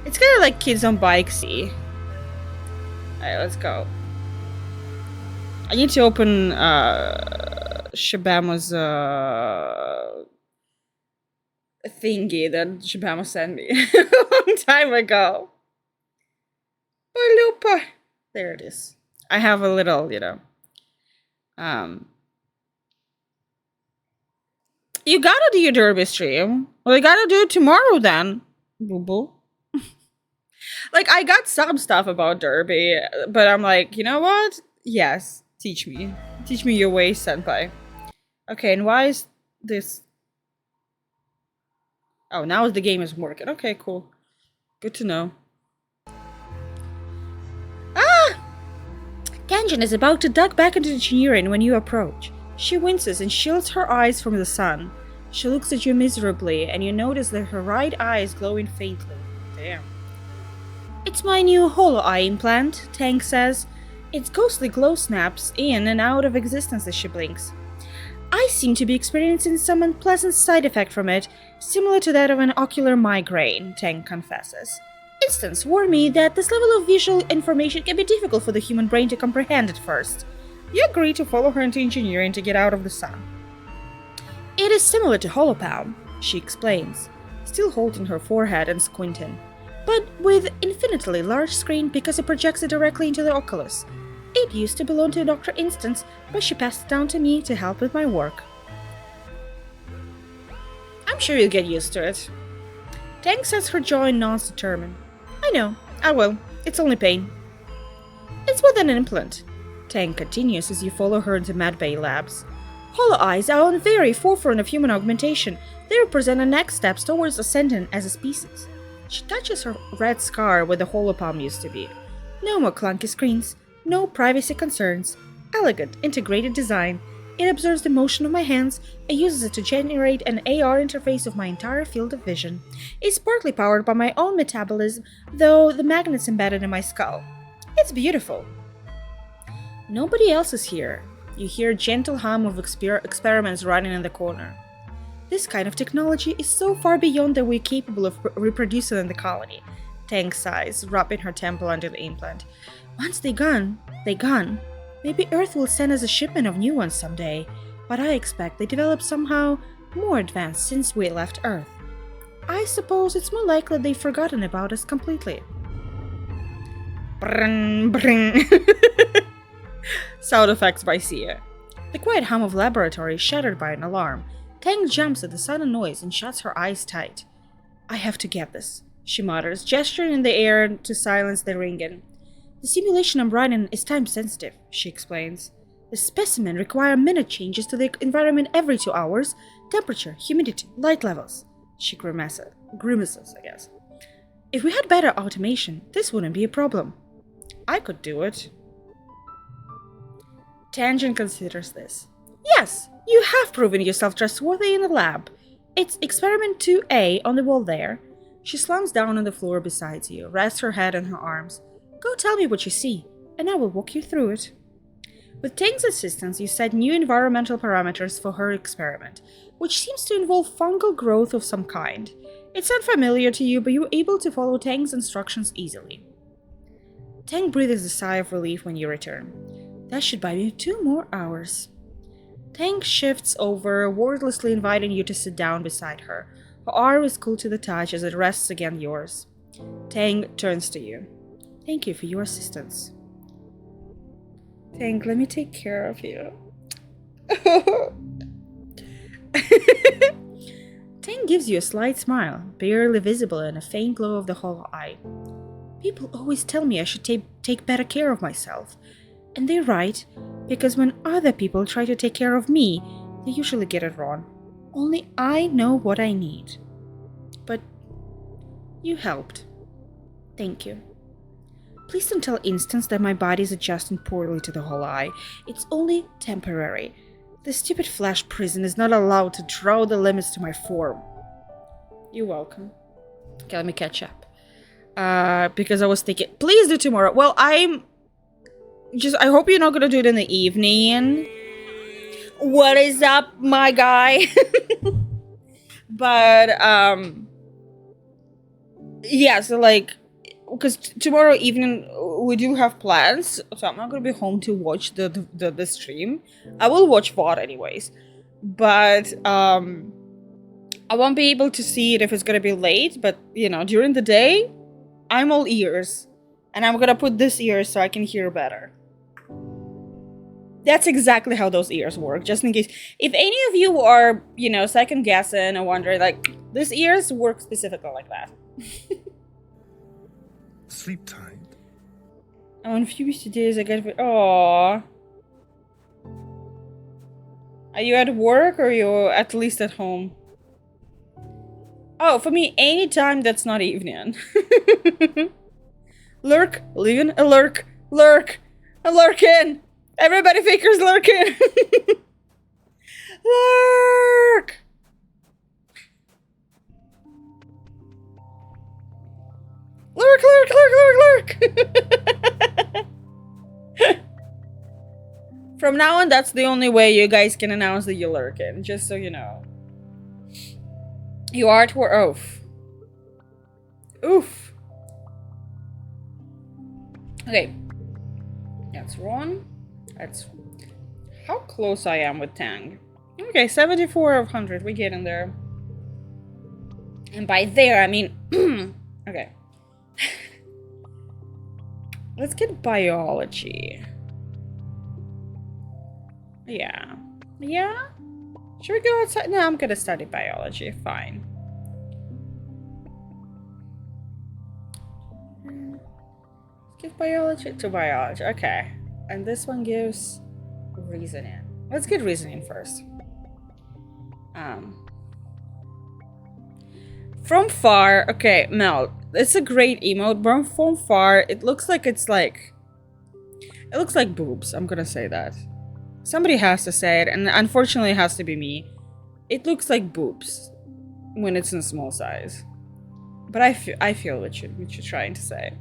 It's kind of like Kids on Bikes. See. Alright, let's go. I need to open Shabama's thingy that Shabama sent me a long time ago. Balupa. There it is. I have a little, you gotta do your derby stream. Well, you gotta do it tomorrow then. Boo boo. Like, I got some stuff about derby, but I'm like, you know what? Yes, teach me. Teach me your ways, senpai. Okay, and why is this... Oh, now the game is working. Okay, cool. Good to know. Ah! Ganjin is about to duck back into engineering when you approach. She winces and shields her eyes from the sun. She looks at you miserably, and you notice that her right eye is glowing faintly. Damn. It's my new holo eye implant, Tank says. Its ghostly glow snaps in and out of existence as she blinks. I seem to be experiencing some unpleasant side effect from it, similar to that of an ocular migraine, Tank confesses. Instance warned me that this level of visual information can be difficult for the human brain to comprehend at first. You agree to follow her into engineering to get out of the sun. It is similar to holopalm, she explains, still holding her forehead and squinting, but with infinitely large screen because it projects it directly into the oculus. It used to belong to Dr. Instance, but she passed it down to me to help with my work. I'm sure you'll get used to it. Tang says her jaw and nods determined. I know, I will. It's only pain. It's more than an implant. Tang continues as you follow her into medbay labs. Holo eyes are on the very forefront of human augmentation. They represent the next steps towards ascending as a species. She touches her red scar where the holopalm used to be. No more clunky screens, no privacy concerns. Elegant, integrated design. It observes the motion of my hands and uses it to generate an AR interface of my entire field of vision. It's partly powered by my own metabolism, though the magnet's embedded in my skull. It's beautiful. Nobody else is here. You hear a gentle hum of experiments running in the corner. This kind of technology is so far beyond that we're capable of reproducing in the colony. Tang sighs, rubbing her temple under the implant. Once they're gone. Maybe Earth will send us a shipment of new ones someday, but I expect they developed somehow more advanced since we left Earth. I suppose it's more likely they've forgotten about us completely. Brrrn, brrrn. Sound effects by Sia. The quiet hum of laboratory is shattered by an alarm. Tang jumps at the sudden noise and shuts her eyes tight. I have to get this, she mutters, gesturing in the air to silence the ringing. The simulation I'm running is time-sensitive, she explains. The specimen require minute changes to the environment every 2 hours, temperature, humidity, light levels. She grimaces, I guess. If we had better automation, this wouldn't be a problem. I could do it. Tangent considers this. Yes, you have proven yourself trustworthy in the lab. It's experiment 2A on the wall there. She slumps down on the floor beside you, rests her head on her arms. Go tell me what you see, and I will walk you through it. With Tang's assistance, you set new environmental parameters for her experiment, which seems to involve fungal growth of some kind. It's unfamiliar to you, but you're able to follow Tang's instructions easily. Tang breathes a sigh of relief when you return. That should buy you 2 more hours. Tang shifts over, wordlessly inviting you to sit down beside her. Her arm is cool to the touch as it rests against yours. Tang turns to you. Thank you for your assistance. Tang, let me take care of you. Tang gives you a slight smile, barely visible in a faint glow of the hollow eye. People always tell me I should take better care of myself. And they're right, because when other people try to take care of me, they usually get it wrong. Only I know what I need. But you helped. Thank you. Please don't tell Instance that my body is adjusting poorly to the whole eye. It's only temporary. The stupid flesh prison is not allowed to draw the limits to my form. You're welcome. Okay, let me catch up. Because I was thinking, please do tomorrow. Well, I hope you're not gonna do it in the evening. What is up, my guy? But, Yeah, so like, because tomorrow evening we do have plans, so I'm not gonna be home to watch the stream. I will watch VOD anyways, but I won't be able to see it if it's gonna be late. But you know, during the day, I'm all ears, and I'm gonna put this ear so I can hear better. That's exactly how those ears work. Just in case, if any of you are, you know, second guessing and wondering, like, these ears work specifically like that. Sleep tight. I'm confused today as I get. Aww. Are you at work or are you at least at home? Oh, for me, any time that's not evening. Lurk, leaving a lurk, lurk, a lurking. Everybody fakers lurking. Lurk. Lurk, lurk, lurk, lurk, lurk. From now on, that's the only way you guys can announce that you're lurking, just so you know. You are at work. Oof. Oof. Okay. That's one. That's how close I am with Tang. Okay, 74 of 100. We get in there. And by there, I mean... okay. Let's get biology. Yeah. Yeah? Should we go outside? No, I'm gonna study biology. Fine. Let's give biology to biology. Okay. And this one gives reasoning. Let's get reasoning first. From far, okay, Mel, it's a great emote, but from far, it looks like it's like... It looks like boobs, I'm gonna say that. Somebody has to say it, and unfortunately it has to be me. It looks like boobs when it's in small size. But I feel what you're trying to say.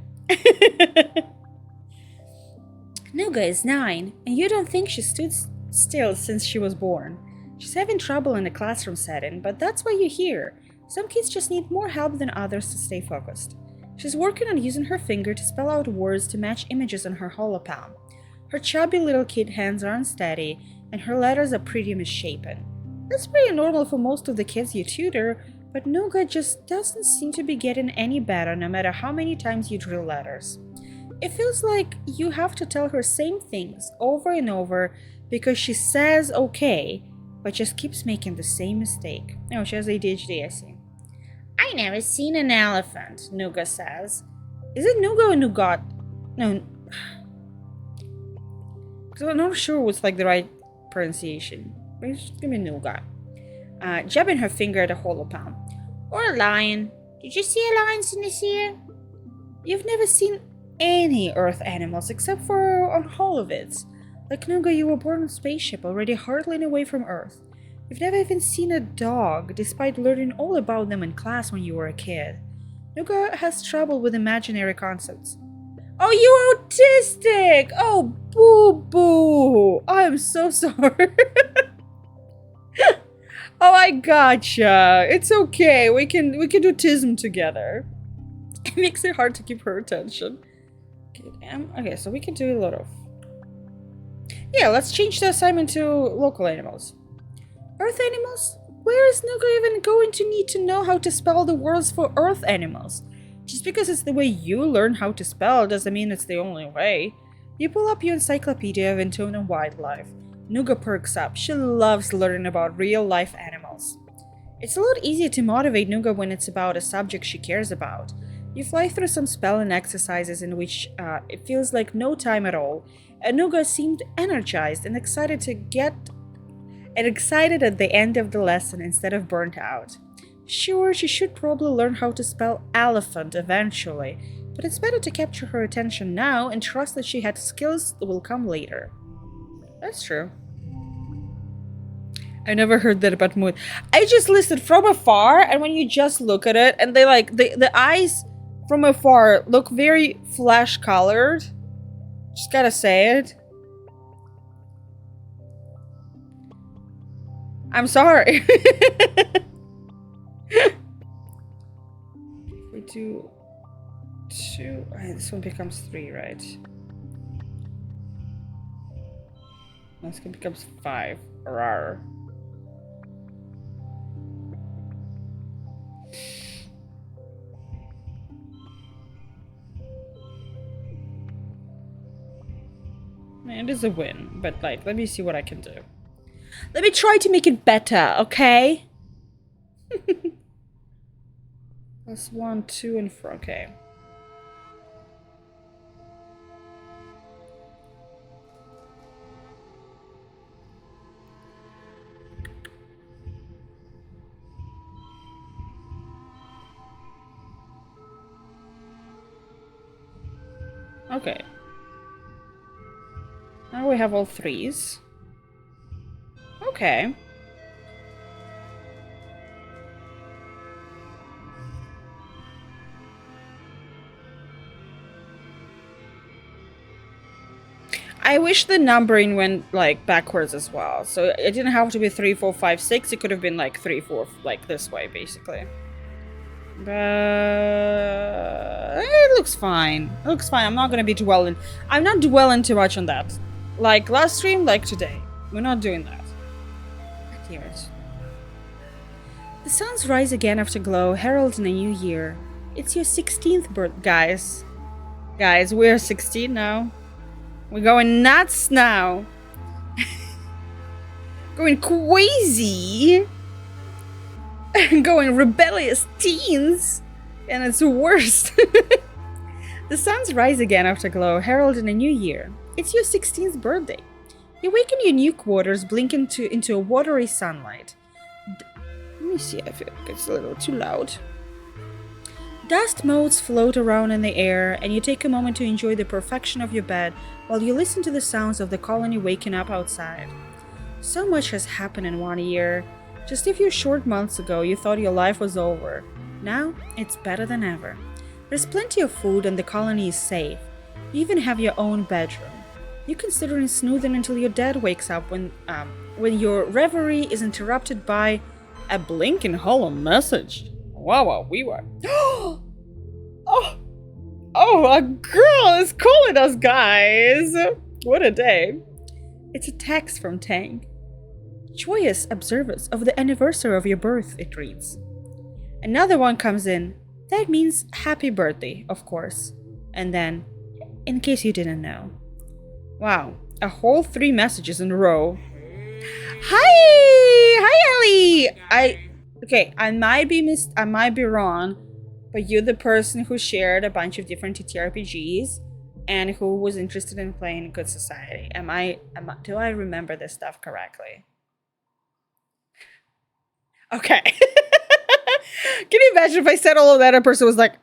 Nuga is 9, and you don't think she stood still since she was born. She's having trouble in a classroom setting, but that's why you're here. Some kids just need more help than others to stay focused. She's working on using her finger to spell out words to match images on her holopalm. Her chubby little kid hands are unsteady, and her letters are pretty misshapen. That's pretty normal for most of the kids you tutor, but Nuga just doesn't seem to be getting any better no matter how many times you drill letters. It feels like you have to tell her same things over and over because she says okay, but just keeps making the same mistake. Oh, she has ADHD, I see. I never seen an elephant, Nuga says. Is it Nuga or Nugat? No. Because I'm not sure what's like the right pronunciation. But it's just gonna be Nugat. Jabbing her finger at a holopalm. Or a lion. Did you see a lion in this year? You've never seen any Earth animals except for on holovids. Like Nuga, you were born on a spaceship already hurtling away from Earth. You've never even seen a dog, despite learning all about them in class when you were a kid. Nuga has trouble with imaginary concepts. Oh, you're autistic! Oh, boo-boo! I'm so sorry. Oh, I gotcha. It's okay. We can do TISM together. It makes it hard to keep her attention. Okay, so we can do a lot of... Yeah, let's change the assignment to local animals. Earth animals? Where is Nuga even going to need to know how to spell the words for Earth animals? Just because it's the way you learn how to spell doesn't mean it's the only way. You pull up your encyclopedia of Intonan wildlife. Nuga perks up. She loves learning about real-life animals. It's a lot easier to motivate Nuga when it's about a subject she cares about. You fly through some spelling exercises in which it feels like no time at all, and Nuga seemed energized and excited at the end of the lesson instead of burnt out. Sure, she should probably learn how to spell elephant eventually, but it's better to capture her attention now and trust that she had skills that will come later. That's true. I never heard that about moon. I just listed from afar, and when you just look at it, and they like the eyes from afar look very flesh colored. Just gotta say it. I'm sorry. We we do 2. This one becomes 3, right? This one becomes 5. Rawr. It is a win, but like, let me see what I can do. Let me try to make it better, okay? +1, 2, and 4. Okay. Okay. Now we have all 3s. Okay. I wish the numbering went like backwards as well. So it didn't have to be 3, 4, 5, 6. It could have been like 3, 4, like this way, basically. But it looks fine. It looks fine. I'm not gonna be dwelling. I'm not dwelling too much on that. Like last stream, like today. We're not doing that. Hear it. The suns rise again after glow, heralding a new year. It's your 16th birth, guys. Guys, we're 16 now. We're going nuts now. Going crazy. Going rebellious teens. And it's worse. The suns rise again after glow, heralding a new year. It's your 16th birthday. You awaken your new quarters, blink into a watery sunlight. Let me see, I feel like it's a little too loud. Dust motes float around in the air, and you take a moment to enjoy the perfection of your bed while you listen to the sounds of the colony waking up outside. So much has happened in 1 year. Just a few short months ago, you thought your life was over. Now, it's better than ever. There's plenty of food and the colony is safe. You even have your own bedroom. You're considering snoozing until your dad wakes up when your reverie is interrupted by a blinking hollow message. Wow, we were. Oh, a girl is calling us, guys. What a day. It's a text from Tank. Joyous observance of the anniversary of your birth, it reads. Another one comes in. That means happy birthday, of course. And then, in case you didn't know. Wow, a whole 3 messages in a row. Hi, Ellie. I might be wrong, but you're the person who shared a bunch of different TTRPGs and who was interested in playing Good Society. Do I remember this stuff correctly? Okay. Can you imagine if I said all of that and a person was like,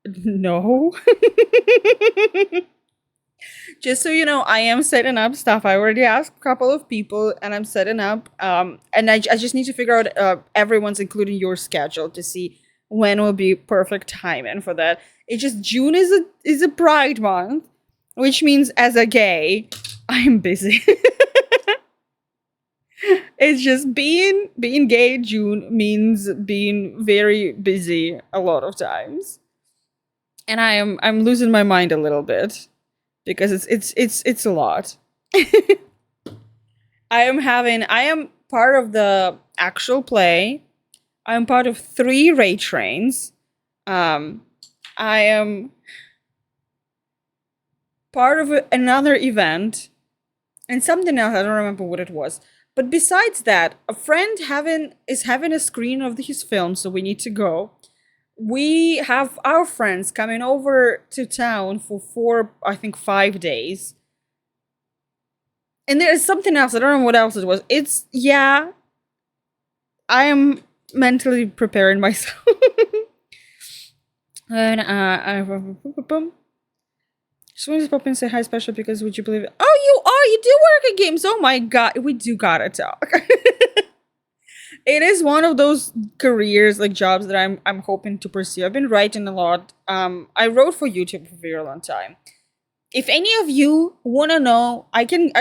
no? Just so you know, I am setting up stuff. I already asked a couple of people and I'm setting up. And I just need to figure out everyone's, including your schedule, to see when will be perfect timing for that. It's just June is a Pride month, which means as a gay, I am busy. It's just being gay in June means being very busy a lot of times. And I'm losing my mind a little bit. Because it's a lot. I am part of the actual play. I am part of 3 raid trains. I am part of another event. And something else, I don't remember what it was. But besides that, a friend is having a screening of his film, so we need to go. We have our friends coming over to town for 5 days. And there's something else. I don't know what else it was. I am mentally preparing myself. And just wanted to pop in and say hi special because would you believe it? Oh, you do work at games. Oh my god. We do gotta talk. It is one of those careers, like jobs, that I'm hoping to pursue. I've been writing a lot. I wrote for YouTube for a very long time. If any of you want to know, I can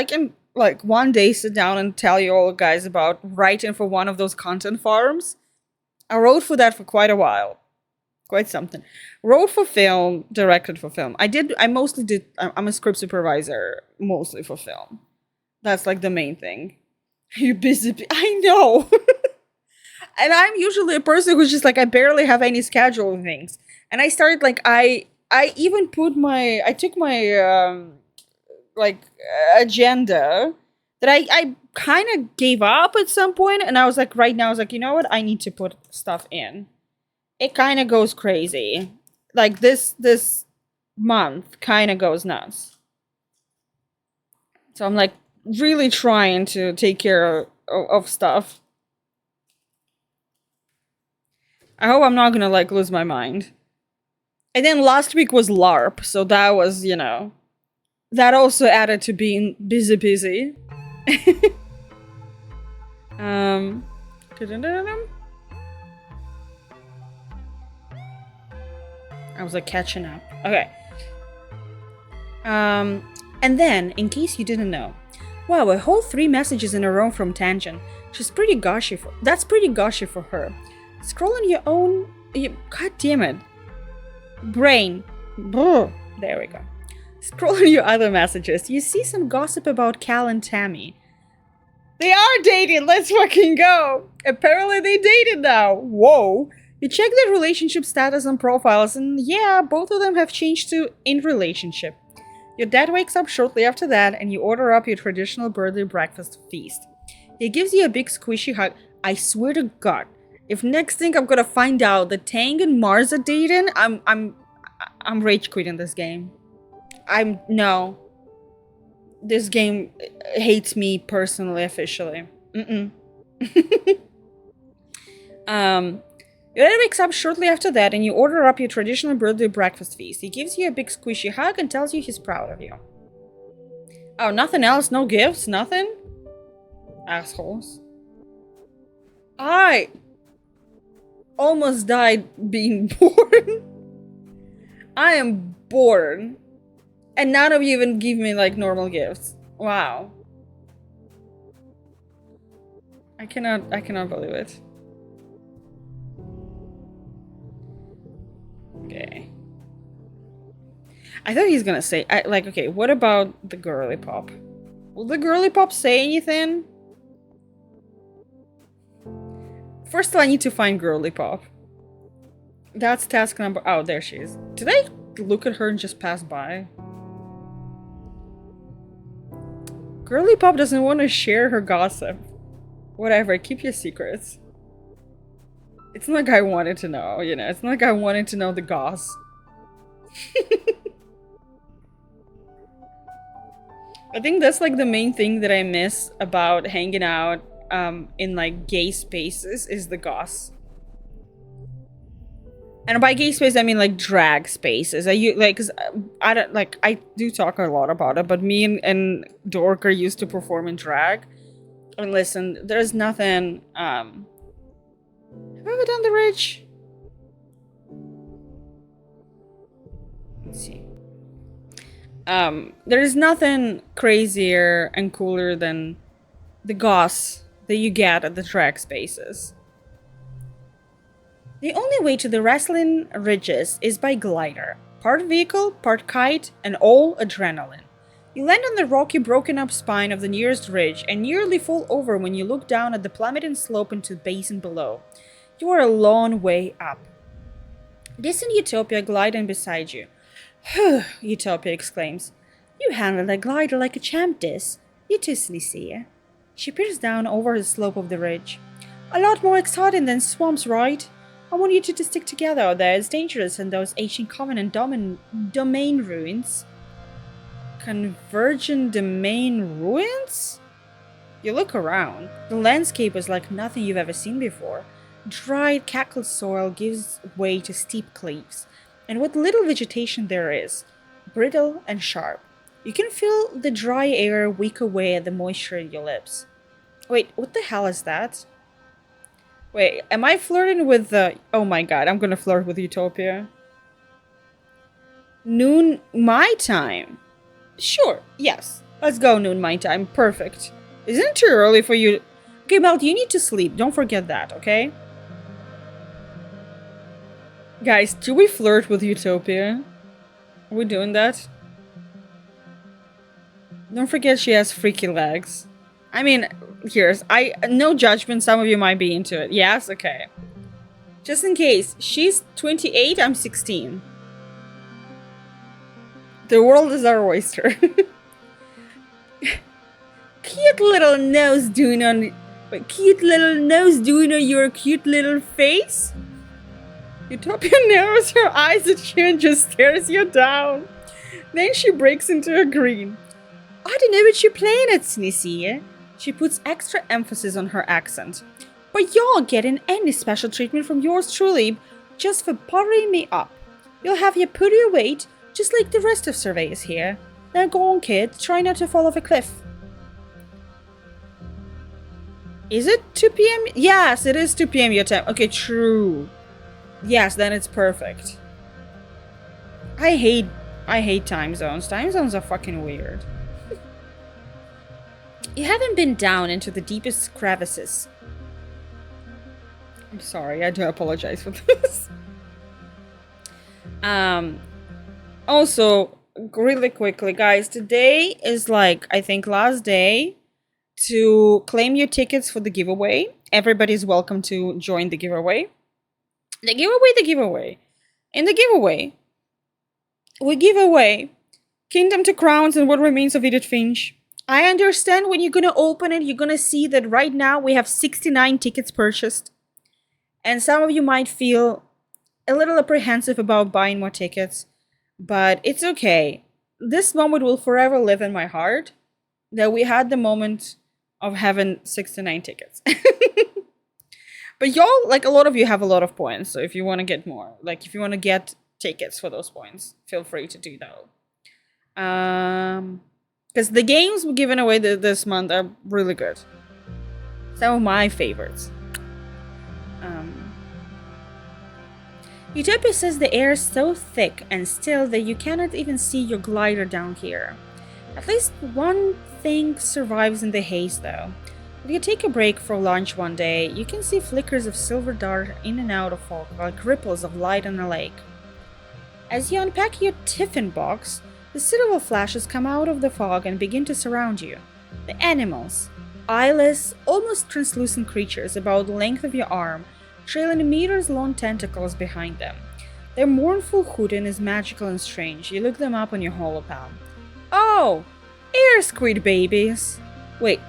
like one day sit down and tell you all guys about writing for one of those content farms. I wrote for that for quite a while. Quite something. Wrote for film, directed for film. I mostly did, I'm a script supervisor, mostly for film. That's like the main thing. You busy. I know. And I'm usually a person who's just like, I barely have any schedule of things. And I started like, I even put I took my, like, agenda that I kind of gave up at some point. And I was like, right now, I was like, you know what? I need to put stuff in. It kind of goes crazy. Like this month kind of goes nuts. So I'm like really trying to take care of stuff. I hope I'm not gonna like lose my mind. And then last week was LARP, so that was, you know, that also added to being busy. I was like catching up. Okay. And then, in case you didn't know, wow, a whole 3 messages in a row from Tangent. She's pretty gushy that's pretty gushy for her. Scrolling your own, god damn it. Brain. There we go. Scrolling your other messages, you see some gossip about Cal and Tammy. They are dating, let's fucking go. Apparently they dated now. Whoa. You check their relationship status and profiles, and yeah, both of them have changed to in relationship. Your dad wakes up shortly after that, and you order up your traditional birthday breakfast feast. He gives you a big squishy hug. I swear to God, if next thing I'm gonna find out that Tang and Mars are dating, I'm rage quitting this game. No. This game hates me personally, officially. Your dad wakes up shortly after that, and you order up your traditional birthday breakfast feast. He gives you a big squishy hug and tells you he's proud of you. Oh, nothing else? No gifts? Nothing? Assholes. I almost died being born. I am bored. And none of you even give me, like, normal gifts. Wow. I cannot believe it. Okay. I thought he's gonna say, okay, what about the girly pop? Will the girly pop say anything? First of all, I need to find girly pop. That's task number, oh, there she is. Did I look at her and just pass by? Girly pop doesn't want to share her gossip. Whatever, keep your secrets. It's not like I wanted to know, you know. It's not like I wanted to know the goss. I think that's like the main thing that I miss about hanging out in like gay spaces is the goss. And by gay space I mean like drag spaces. Cause I don't like, I do talk a lot about it, but me and Dork are used to perform in drag. And listen, there's nothing have I ever done the ridge? Let's see. There's nothing crazier and cooler than the goss that you get at the drag spaces. The only way to the wrestling ridges is by glider. Part vehicle, part kite, and all adrenaline. You land on the rocky, broken up spine of the nearest ridge and nearly fall over when you look down at the plummeting slope into the basin below. You are a long way up. Distant Utopia gliding beside you. Phew, Utopia exclaims. You handle that glider like a champ, Dis. You too, Sleazy. She peers down over the slope of the ridge. A lot more exciting than swamps, right? I want you two to stick together out there. It's dangerous in those ancient Covenant domain ruins. Convergent domain ruins? You look around. The landscape is like nothing you've ever seen before. Dried, cackled soil gives way to steep cliffs, and what little vegetation there is, brittle and sharp. You can feel the dry air weak away at the moisture in your lips. Wait, what the hell is that? Wait, am I flirting with the... Oh my god, I'm gonna flirt with Utopia. Noon my time. Sure, yes. Let's go noon my time. Perfect. Isn't it too early for you? Okay, Mel, you need to sleep. Don't forget that, okay? Guys, do we flirt with Utopia? Are we doing that? Don't forget she has freaky legs. I mean, here's no judgment, some of you might be into it. Yes? Okay. Just in case, she's 28, I'm 16. The world is our oyster. Cute little nose doing on your cute little face? Utopia narrows her eyes at you and just stares you down. Then she breaks into a grin. I don't know what you're playing at, Snissy. She puts extra emphasis on her accent. But you're getting any special treatment from yours truly just for buttering me up. You'll have your put your weight, just like the rest of surveyors here. Now go on, kid. Try not to fall off a cliff. Is it 2 p.m.? Yes, it is 2 p.m. your time. Okay, true. Yes, then it's perfect. I hate time zones. Time zones are fucking weird. You haven't been down into the deepest crevices. I'm sorry, I do apologize for this. Also, really quickly, guys, today is like, I think, last day to claim your tickets for the giveaway. Everybody's welcome to join the giveaway. The giveaway. In the giveaway, we give away Kingdom to Crowns and What Remains of Edith Finch. I understand when you're going to open it, you're going to see that right now we have 69 tickets purchased. And some of you might feel a little apprehensive about buying more tickets. But it's okay. This moment will forever live in my heart. That we had the moment of having 69 tickets. But y'all, like a lot of you have a lot of points. So if you want to get more, like if you want to get tickets for those points, feel free to do that. Because the games we're giving away this month are really good. Some of my favorites. Utopia says the air is so thick and still that you cannot even see your glider down here. At least one thing survives in the haze though. If you take a break for lunch one day, you can see flickers of silver dart in and out of fog like ripples of light on a lake. As you unpack your tiffin box, the silver flashes come out of the fog and begin to surround you. The animals, eyeless, almost translucent creatures about the length of your arm, trailing meters-long tentacles behind them. Their mournful hooting is magical and strange. You look them up on your holopalm. Oh! Air squid babies! Wait,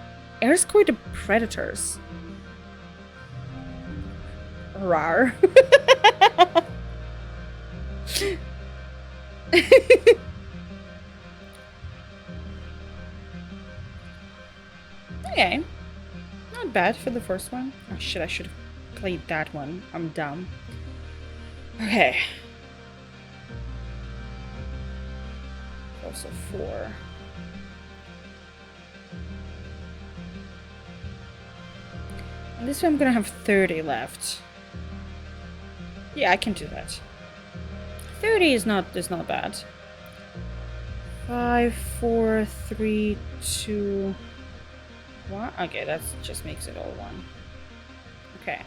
air squid are predators. Rar. Okay. Not bad for the first one. Oh shit, I should have played that one. I'm dumb. Okay. Also 4. And this one I'm gonna have 30 left. Yeah, I can do that. 30 is not bad. 5, 4, 3, 2, 1. Okay, that just makes it all 1. Okay.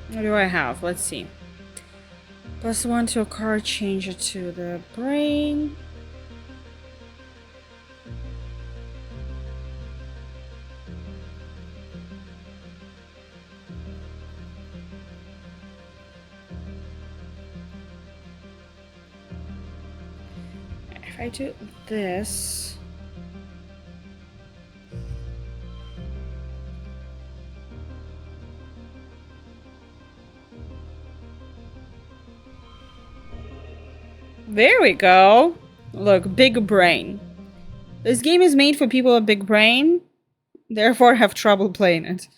What do I have? Let's see. +1 to a card, change it to the brain. If I do this... There we go. Look, big brain. This game is made for people with big brain, therefore have trouble playing it.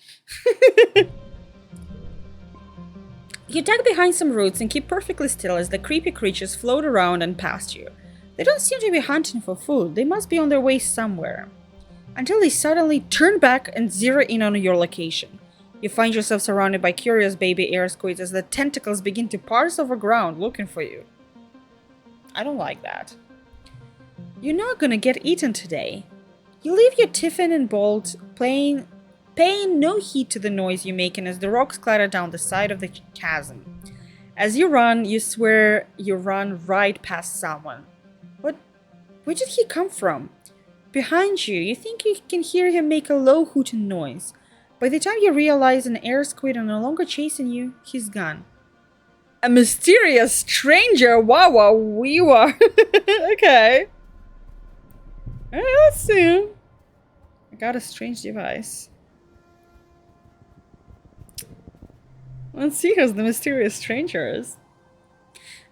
You duck behind some roots and keep perfectly still as the creepy creatures float around and past you. They don't seem to be hunting for food. They must be on their way somewhere. Until they suddenly turn back and zero in on your location. You find yourself surrounded by curious baby air squids as the tentacles begin to parse over ground looking for you. I don't like that. You're not gonna get eaten today. You leave your tiffin and bolt, paying no heed to the noise you're making as the rocks clatter down the side of the chasm. As you run, you swear you run right past someone. Where did he come from? Behind you, you think you can hear him make a low hooting noise. By the time you realize an air squid is no longer chasing you, he's gone. A mysterious stranger? Wow, wow, we were. Okay. Let's see. I got a strange device. Let's see who the mysterious stranger is.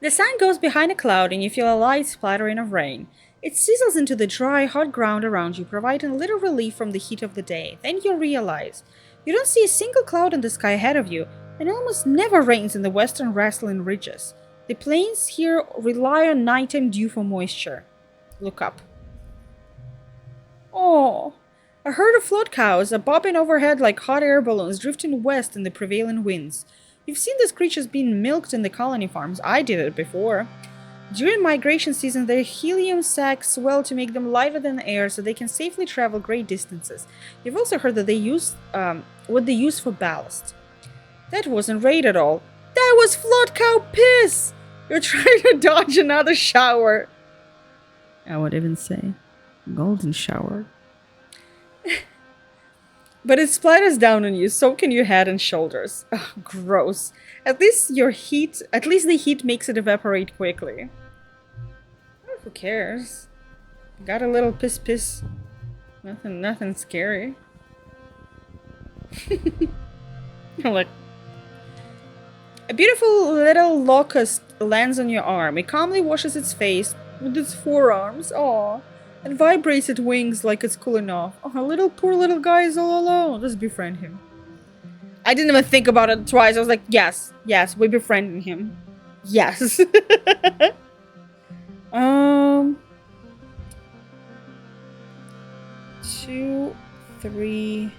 The sun goes behind a cloud and you feel a light splattering of rain. It sizzles into the dry, hot ground around you, providing a little relief from the heat of the day. Then you realize you don't see a single cloud in the sky ahead of you, and it almost never rains in the western Westland ridges. The plains here rely on nighttime dew for moisture. Look up. Oh, a herd of float cows are bobbing overhead like hot air balloons drifting west in the prevailing winds. You've seen these creatures being milked in the colony farms. I did it before. During migration season, their helium sacs swell to make them lighter than air so they can safely travel great distances. You've also heard that they use what they use for ballast. That wasn't raid at all. That was float cow piss! You're trying to dodge another shower. I would even say golden shower. But it splatters down on you, soaking your head and shoulders. Ugh, gross. At least the heat makes it evaporate quickly. Oh, who cares? Got a little piss. Nothing scary. Look. A beautiful little locust lands on your arm. It calmly washes its face with its forearms. Aww. And vibrates its wings like it's cooling off. Oh, poor little guy is all alone. Let's befriend him. I didn't even think about it twice. I was like, yes, we're befriending him. Yes. 2, 3,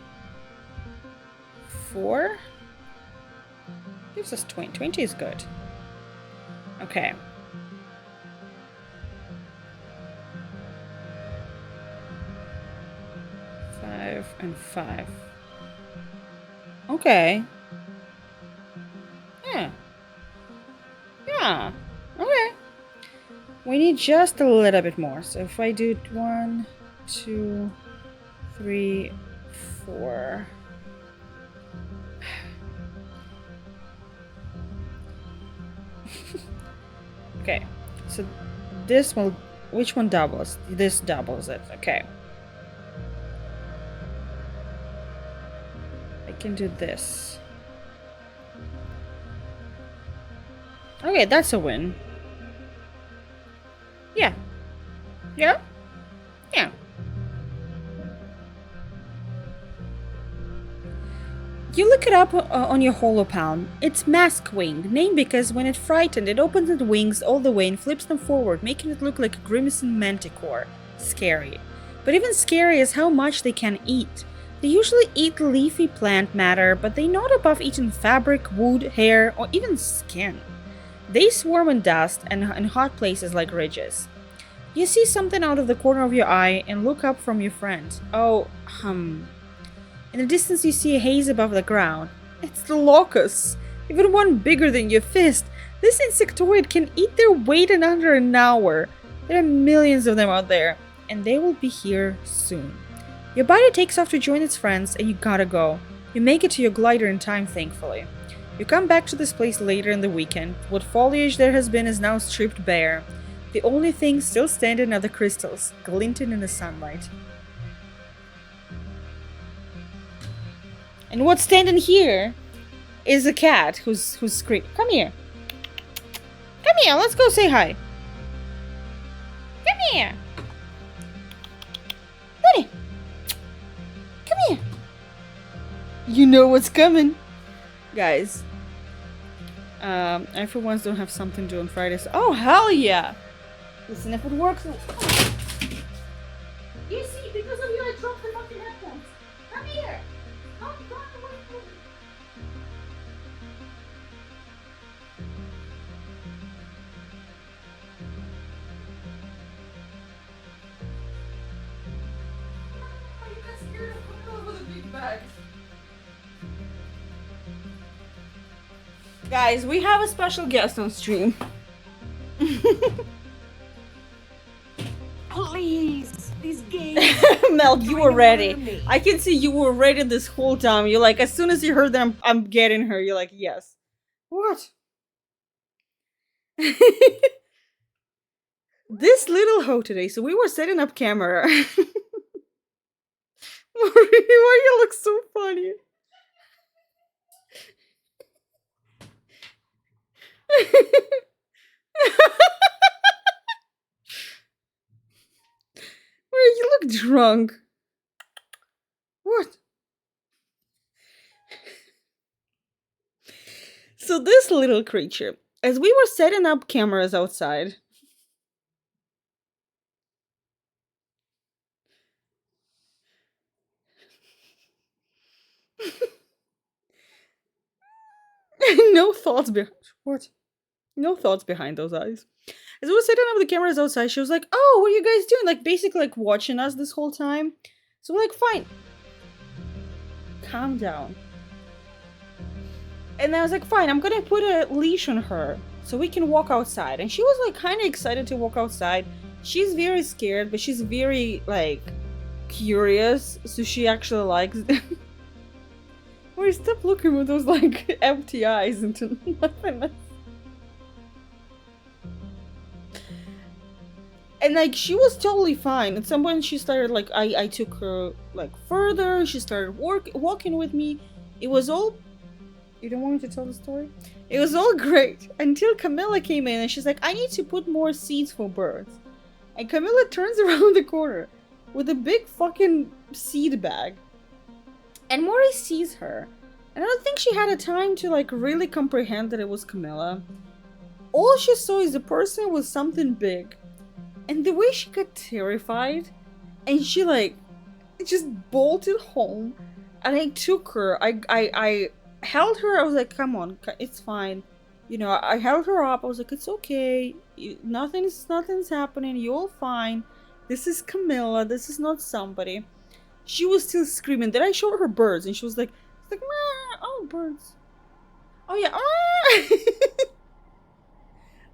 4. Gives us 20. 20 is good. Okay. 5 and 5. Okay. Yeah. Okay. We need just a little bit more. So if I do 1, 2, 3, 4. Okay. So this will... Which one doubles? This doubles it. Okay. I can do this. Okay, that's a win. Yeah. Yeah? Yeah. You look it up on your holopalm. It's Mask Wing, named because when it's frightened, it opens its wings all the way and flips them forward, making it look like a grimacing manticore. Scary. But even scary is how much they can eat. They usually eat leafy plant matter, but they're not above eating fabric, wood, hair, or even skin. They swarm in dust and in hot places like ridges. You see something out of the corner of your eye and look up from your friend. Oh, In the distance you see a haze above the ground. It's the locusts, even one bigger than your fist. This insectoid can eat their weight in under an hour. There are millions of them out there, and they will be here soon. Your body takes off to join its friends, and you gotta go. You make it to your glider in time, thankfully. You come back to this place later in the weekend. What foliage there has been is now stripped bare. The only thing still standing are the crystals, glinting in the sunlight. And what's standing here is a cat who's screaming. Come here. Come here, let's go say hi. Come here. Come here. Come here. You know what's coming. Guys. I for once don't have something to do on Fridays. Oh, hell yeah. Listen, if it works... You see, because of you I dropped the fucking headphones. Come here. Don't away from me. Guys, we have a special guest on stream. Please, these games. Mel, you were ready. I can see you were ready this whole time. You're like, as soon as you heard that I'm getting her, you're like, yes. What? This little hoe today. So we were setting up camera. Why you look so funny? You look drunk. What? So this little creature, as we were setting up cameras outside, no thoughts behind what? No thoughts behind those eyes. As we were setting up the cameras outside, she was like, "Oh, what are you guys doing?" Like basically like watching us this whole time. So we're like, "Fine, calm down." And I was like, "Fine, I'm gonna put a leash on her so we can walk outside." And she was like kind of excited to walk outside. She's very scared, but she's very like curious, so she actually likes it. Wait, stop looking with those like empty eyes into nothingness. And like she was totally fine. At some point she started like I took her like further. She started walking with me. It was all. You don't want me to tell the story? It was all great until Camilla came in and she's like, "I need to put more seeds for birds." And Camilla turns around the corner with a big fucking seed bag. And Maury sees her. And I don't think she had a time to like really comprehend that it was Camilla. All she saw is a person with something big. And the way she got terrified, and she like just bolted home, and I took her. I held her. I was like, "Come on, it's fine." You know, I held her up. I was like, "It's okay. Nothing's happening. You're all fine. This is Camilla. This is not somebody." She was still screaming. Then I showed her birds, and she was like, "Oh, birds. Oh yeah."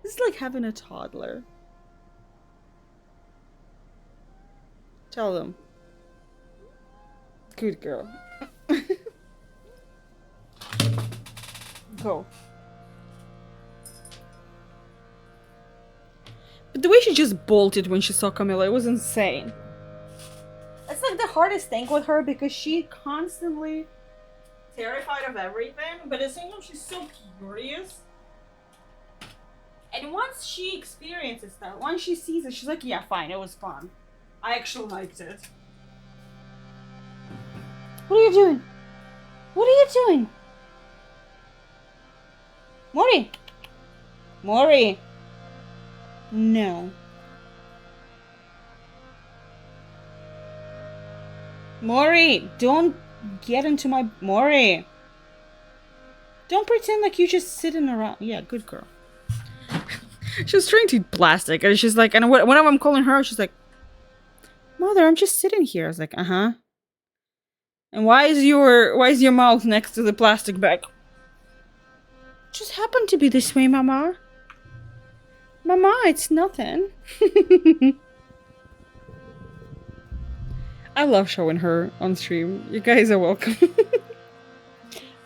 This is like having a toddler. Tell them. Good girl. Go. But the way she just bolted when she saw Camilla, it was insane. It's like the hardest thing with her because she constantly terrified of everything, but at the same time she's so curious. And once she experiences that, once she sees it, she's like, "Yeah, fine, it was fun. I actually liked it." What are you doing? What are you doing? Maury! Maury! No. Maury! Don't get into my... Maury! Don't pretend like you're just sitting around. Yeah, good girl. She was trying to eat plastic, and she's like... And whenever I'm calling her, she's like, "Mother, I'm just sitting here." I was like, "Uh-huh. And why is your mouth next to the plastic bag?" "Just happened to be this way, Mama." "Mama, it's nothing." I love showing her on stream. You guys are welcome.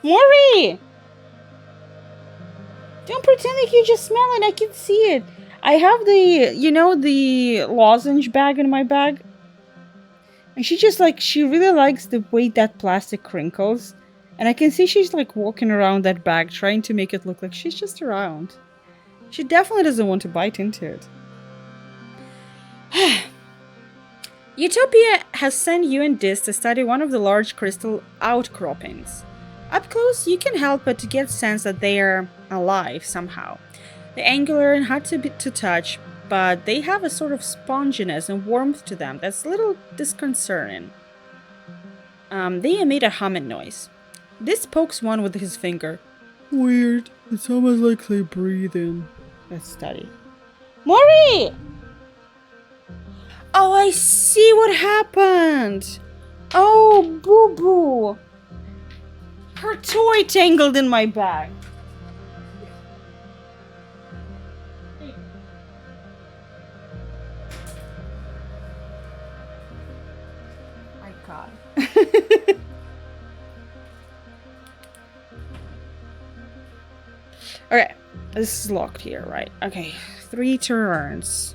Maury! Don't pretend like you just smell it. I can see it. I have the, you know, the lozenge bag in my bag. And she just like, she really likes the way that plastic crinkles. And I can see she's like walking around that bag trying to make it look like she's just around. She definitely doesn't want to bite into it. Utopia has sent you and Dis to study one of the large crystal outcroppings. Up close, you can help but to get a sense that they are alive somehow. They're angular and hard to touch, but they have a sort of sponginess and warmth to them that's a little disconcerting. They emit a humming noise. Dis pokes one with his finger. "Weird. It's almost like they breathe in." Let's study. Maury! Oh, I see what happened. Oh, boo-boo. Her toy tangled in my bag. God. Okay, this is locked here, right? Okay, 3 turns.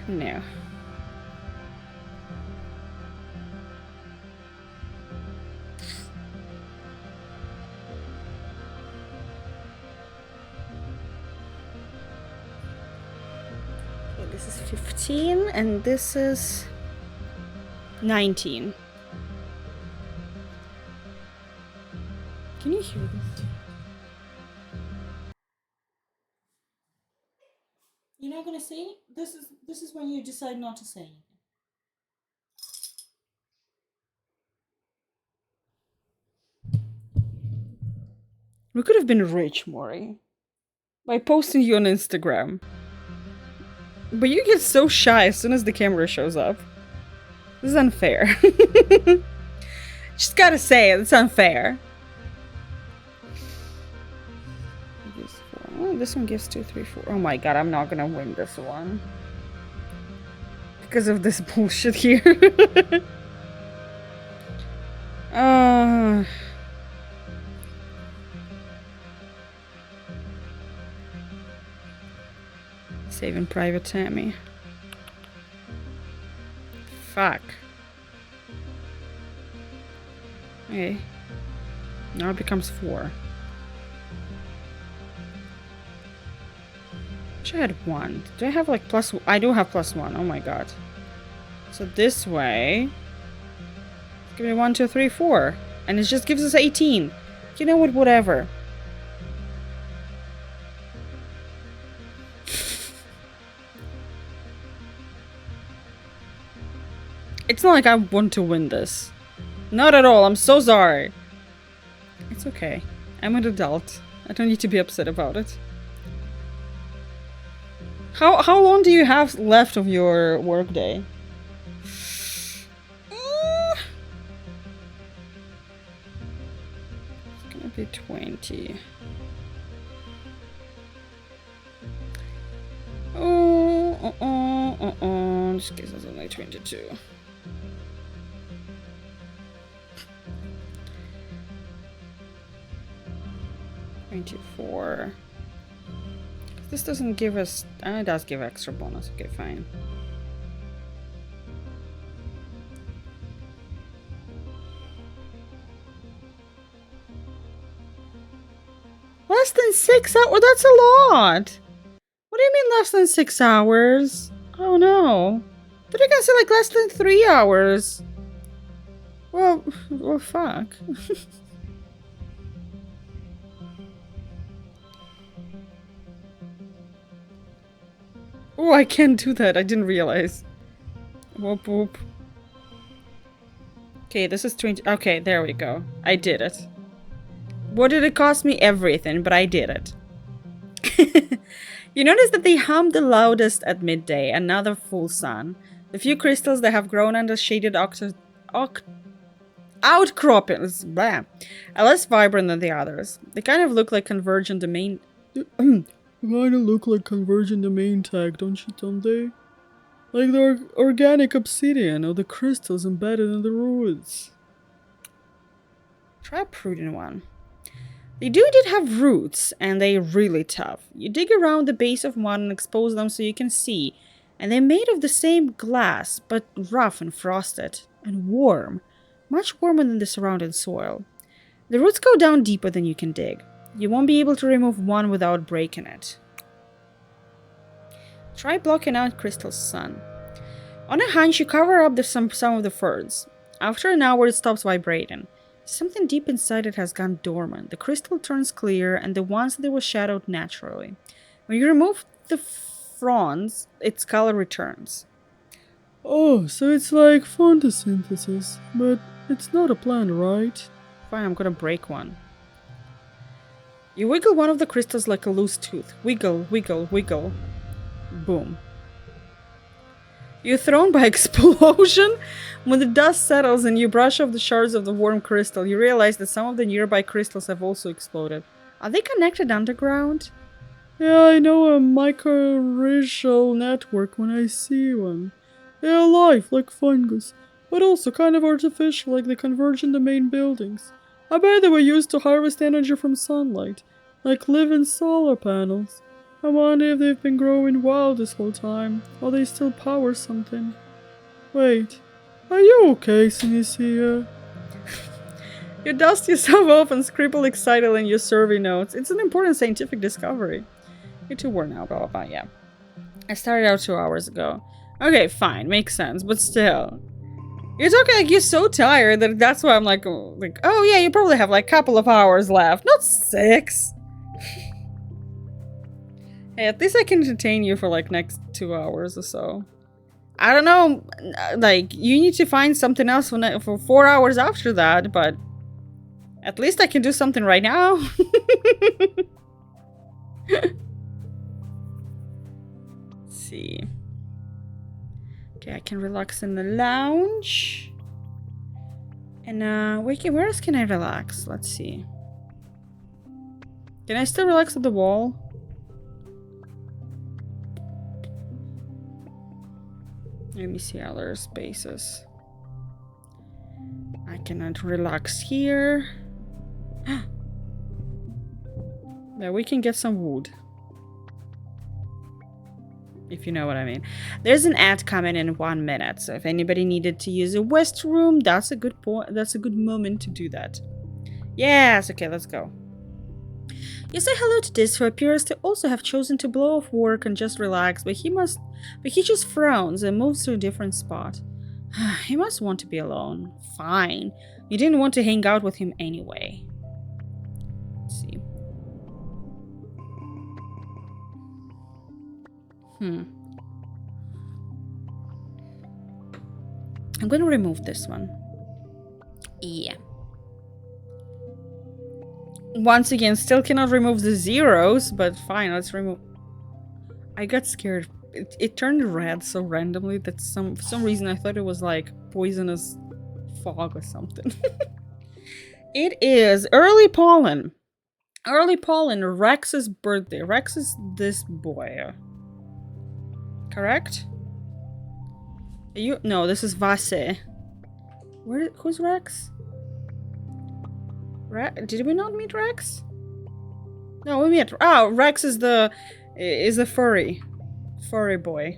No. Okay, this is 15 and this is 19. Can you hear this? You're not gonna say? This is when you decide not to say anything. We could have been rich, Maury, by posting you on Instagram. But you get so shy as soon as the camera shows up. This is unfair. Just gotta say it, it's unfair. Oh, this one gives 2, 3, 4. Oh my god, I'm not gonna win this one. Because of this bullshit here. Saving Private Tammy. Fuck. Okay. Now it becomes 4. Wish I had 1. Do I have like plus? I do have +1. Oh my god. So this way. Give me 1, 2, 3, 4. And it just gives us 18. You know what? Whatever. It's not like I want to win this. Not at all. I'm so sorry. It's okay. I'm an adult. I don't need to be upset about it. How long do you have left of your workday? It's gonna be 20. This gives us only 22. $24. This doesn't give us... it does give extra bonus. Okay, fine. Less than 6 hours? Oh, that's a lot! What do you mean less than 6 hours? Oh no. But you can say like less than 3 hours. Well, fuck. Oh, I can't do that. I didn't realize. Whoop whoop. Okay, this is 20. Okay, there we go. I did it. What did it cost me? Everything, but I did it. You notice that they hummed the loudest at midday, another full sun. The few crystals that have grown under shaded outcroppings, blah, are less vibrant than the others. They kind of look like convergent domain. Kind of look like convergent domain tag, don't they? Like the organic obsidian or the crystals embedded in the roots. Try a prudent one. They did have roots, and they're really tough. You dig around the base of one and expose them so you can see, and they're made of the same glass, but rough and frosted, and warm. Much warmer than the surrounding soil. The roots go down deeper than you can dig. You won't be able to remove one without breaking it. Try blocking out Crystal's sun. On a hunch, you cover up some of the ferns. After an hour, it stops vibrating. Something deep inside it has gone dormant. The crystal turns clear, and the ones that were shadowed naturally. When you remove the fronds, its color returns. Oh, so it's like photosynthesis, but it's not a plant, right? Fine, I'm gonna break one. You wiggle one of the crystals like a loose tooth. Wiggle, wiggle, wiggle. Boom. You're thrown by explosion? When the dust settles and you brush off the shards of the warm crystal, you realize that some of the nearby crystals have also exploded. Are they connected underground? Yeah, I know a mycorrhizal network when I see one. They're alive, like fungus, but also kind of artificial, like they converge in the main buildings. I bet they were used to harvest energy from sunlight, like living solar panels. I wonder if they've been growing wild this whole time, or they still power something. Wait, are you okay, Sinisia? You dust yourself off and scribble excitedly in your survey notes. It's an important scientific discovery. You're too worn out, blah, blah, blah, yeah. I started out 2 hours ago. Okay, fine, makes sense, but still. You're talking like you're so tired that that's why I'm like, oh yeah, you probably have like a couple of hours left, not 6. Hey, at least I can entertain you for like next 2 hours or so. I don't know, like, you need to find something else for 4 hours after that, but at least I can do something right now. Let's see. Okay, I can relax in the lounge. And, wait, where else can I relax? Let's see. Can I still relax at the wall? Let me see other spaces. I cannot relax here. Yeah, we can get some wood. If you know what I mean. There's an ad coming in 1 minute, so if anybody needed to use a West room, that's a good point. That's a good moment to do that. Yes, okay, let's go. You say hello to this, who appears to also have chosen to blow off work and just relax, but he just frowns and moves to a different spot. He must want to be alone. Fine. You didn't want to hang out with him anyway. Let's see. I'm going to remove this one. Yeah. Once again, still cannot remove the zeros, but fine, let's remove... I got scared. It turned red so randomly that for some reason I thought it was like poisonous fog or something. It is early pollen. Early pollen, Rex's birthday. Rex is this boy. Correct? No, this is Vase. Who's Rex? Did we not meet Rex? No, we met. Oh, Rex is the furry boy.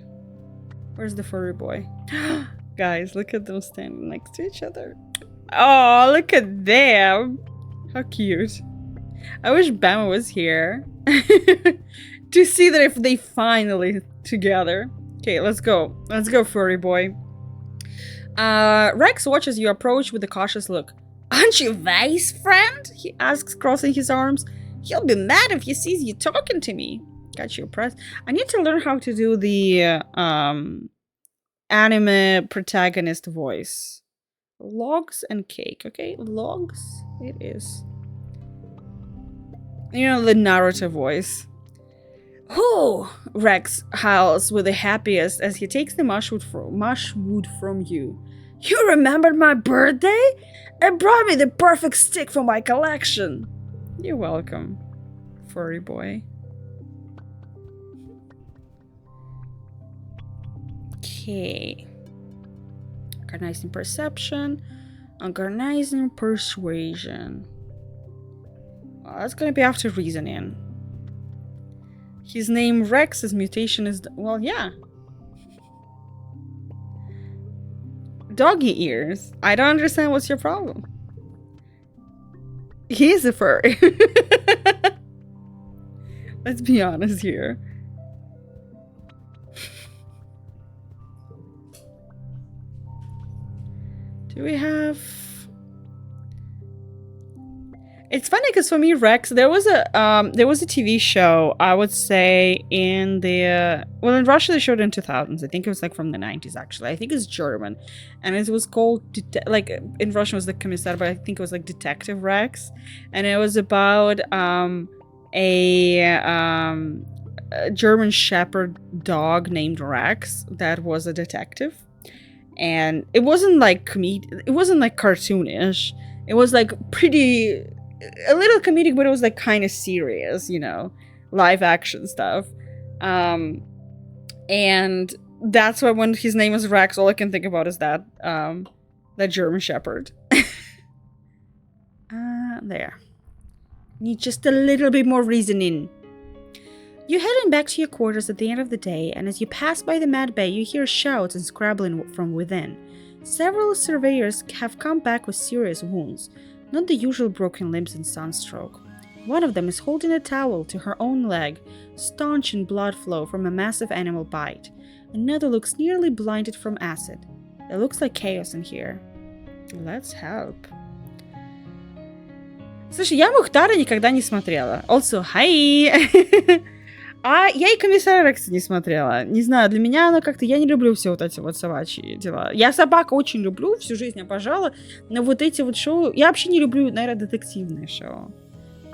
Where's the furry boy? Guys, look at them standing next to each other. Oh, look at them. How cute. I wish Bama was here to see that if they finally together. Okay, let's go. Let's go, furry boy. Rex watches you approach with a cautious look. Aren't you Vice, friend? He asks, crossing his arms. He'll be mad if he sees you talking to me. Got you pressed. I need to learn how to do the anime protagonist voice. Logs and cake, okay? Logs, it is. You know, the Naruto voice. Oh, Rex howls with the happiest as he takes the mushwood from you. You remembered my birthday? It brought me the perfect stick for my collection. You're welcome, furry boy. Okay. Organizing perception. Organizing persuasion. Well, that's gonna be after reasoning. His name Rex, his mutation is... Well, yeah. Doggy ears. I don't understand what's your problem. He's a furry. Let's be honest here. Do we have... It's funny because for me, Rex, there was a TV show, I would say, in the... well, in Russia they showed it in 2000s. I think it was like from the 90s, actually. I think it's German. And it was called... like, in Russian it was the Commissar, but I think it was like Detective Rex. And it was about a German Shepherd dog named Rex that was a detective. And it wasn't like it wasn't like cartoonish. It was like pretty... a little comedic, but it was like kind of serious, you know. live action stuff. And that's why when his name is Rex, all I can think about is that German Shepherd. There. Need just a little bit more reasoning. You're heading back to your quarters at the end of the day, and as you pass by the Mad Bay, you hear shouts and scrabbling from within. Several surveyors have come back with serious wounds, not the usual broken limbs and sunstroke. One of them is holding a towel to her own leg, staunching blood flow from a massive animal bite. Another looks nearly blinded from acid. It looks like chaos in here. Let's help. Слушай, я Мухтара никогда не смотрела. Also, hi! А я и Комиссара Рекса не смотрела. Не знаю, для меня оно как-то... Я не люблю все вот эти вот собачьи дела. Я собак очень люблю, всю жизнь обожала, но вот эти вот шоу... Я вообще не люблю, наверное, детективные шоу.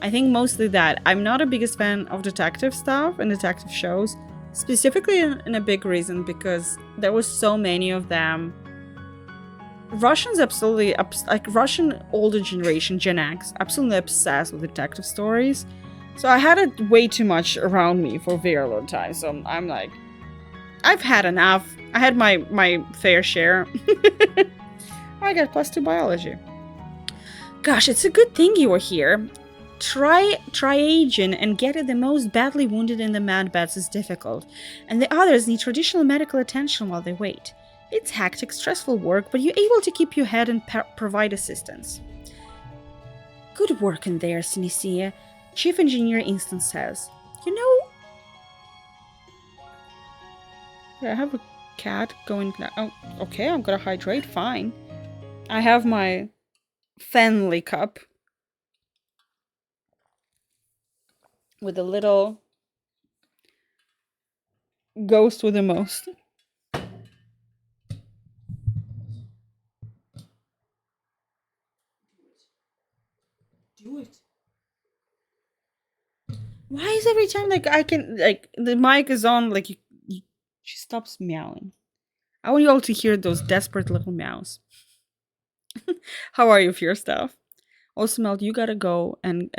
I think mostly that. I'm not a biggest fan of detective stuff and detective shows. Specifically in a big reason because there was so many of them. Russians absolutely... like, Russian older generation, Gen X, absolutely obsessed with detective stories. So I had it way too much around me for a very long time. So I'm like, I've had enough. I had my fair share. I got +2 biology. Gosh, it's a good thing you were here. Triaging and getting the most badly wounded in the mad bats is difficult, and the others need traditional medical attention while they wait. It's hectic, stressful work, but you're able to keep your head and provide assistance. Good work in there, Sinisia. Chief Engineer Instant says, you know... Yeah, I have a cat going... Oh, okay, I'm gonna hydrate, fine. I have my Fenley cup. With a little... ghost with the most. Do it. Why is every time like I can like the mic is on like she stops meowing? I want you all to hear those desperate little meows. How are you, Fear Stuff? Also, Mel, you gotta go and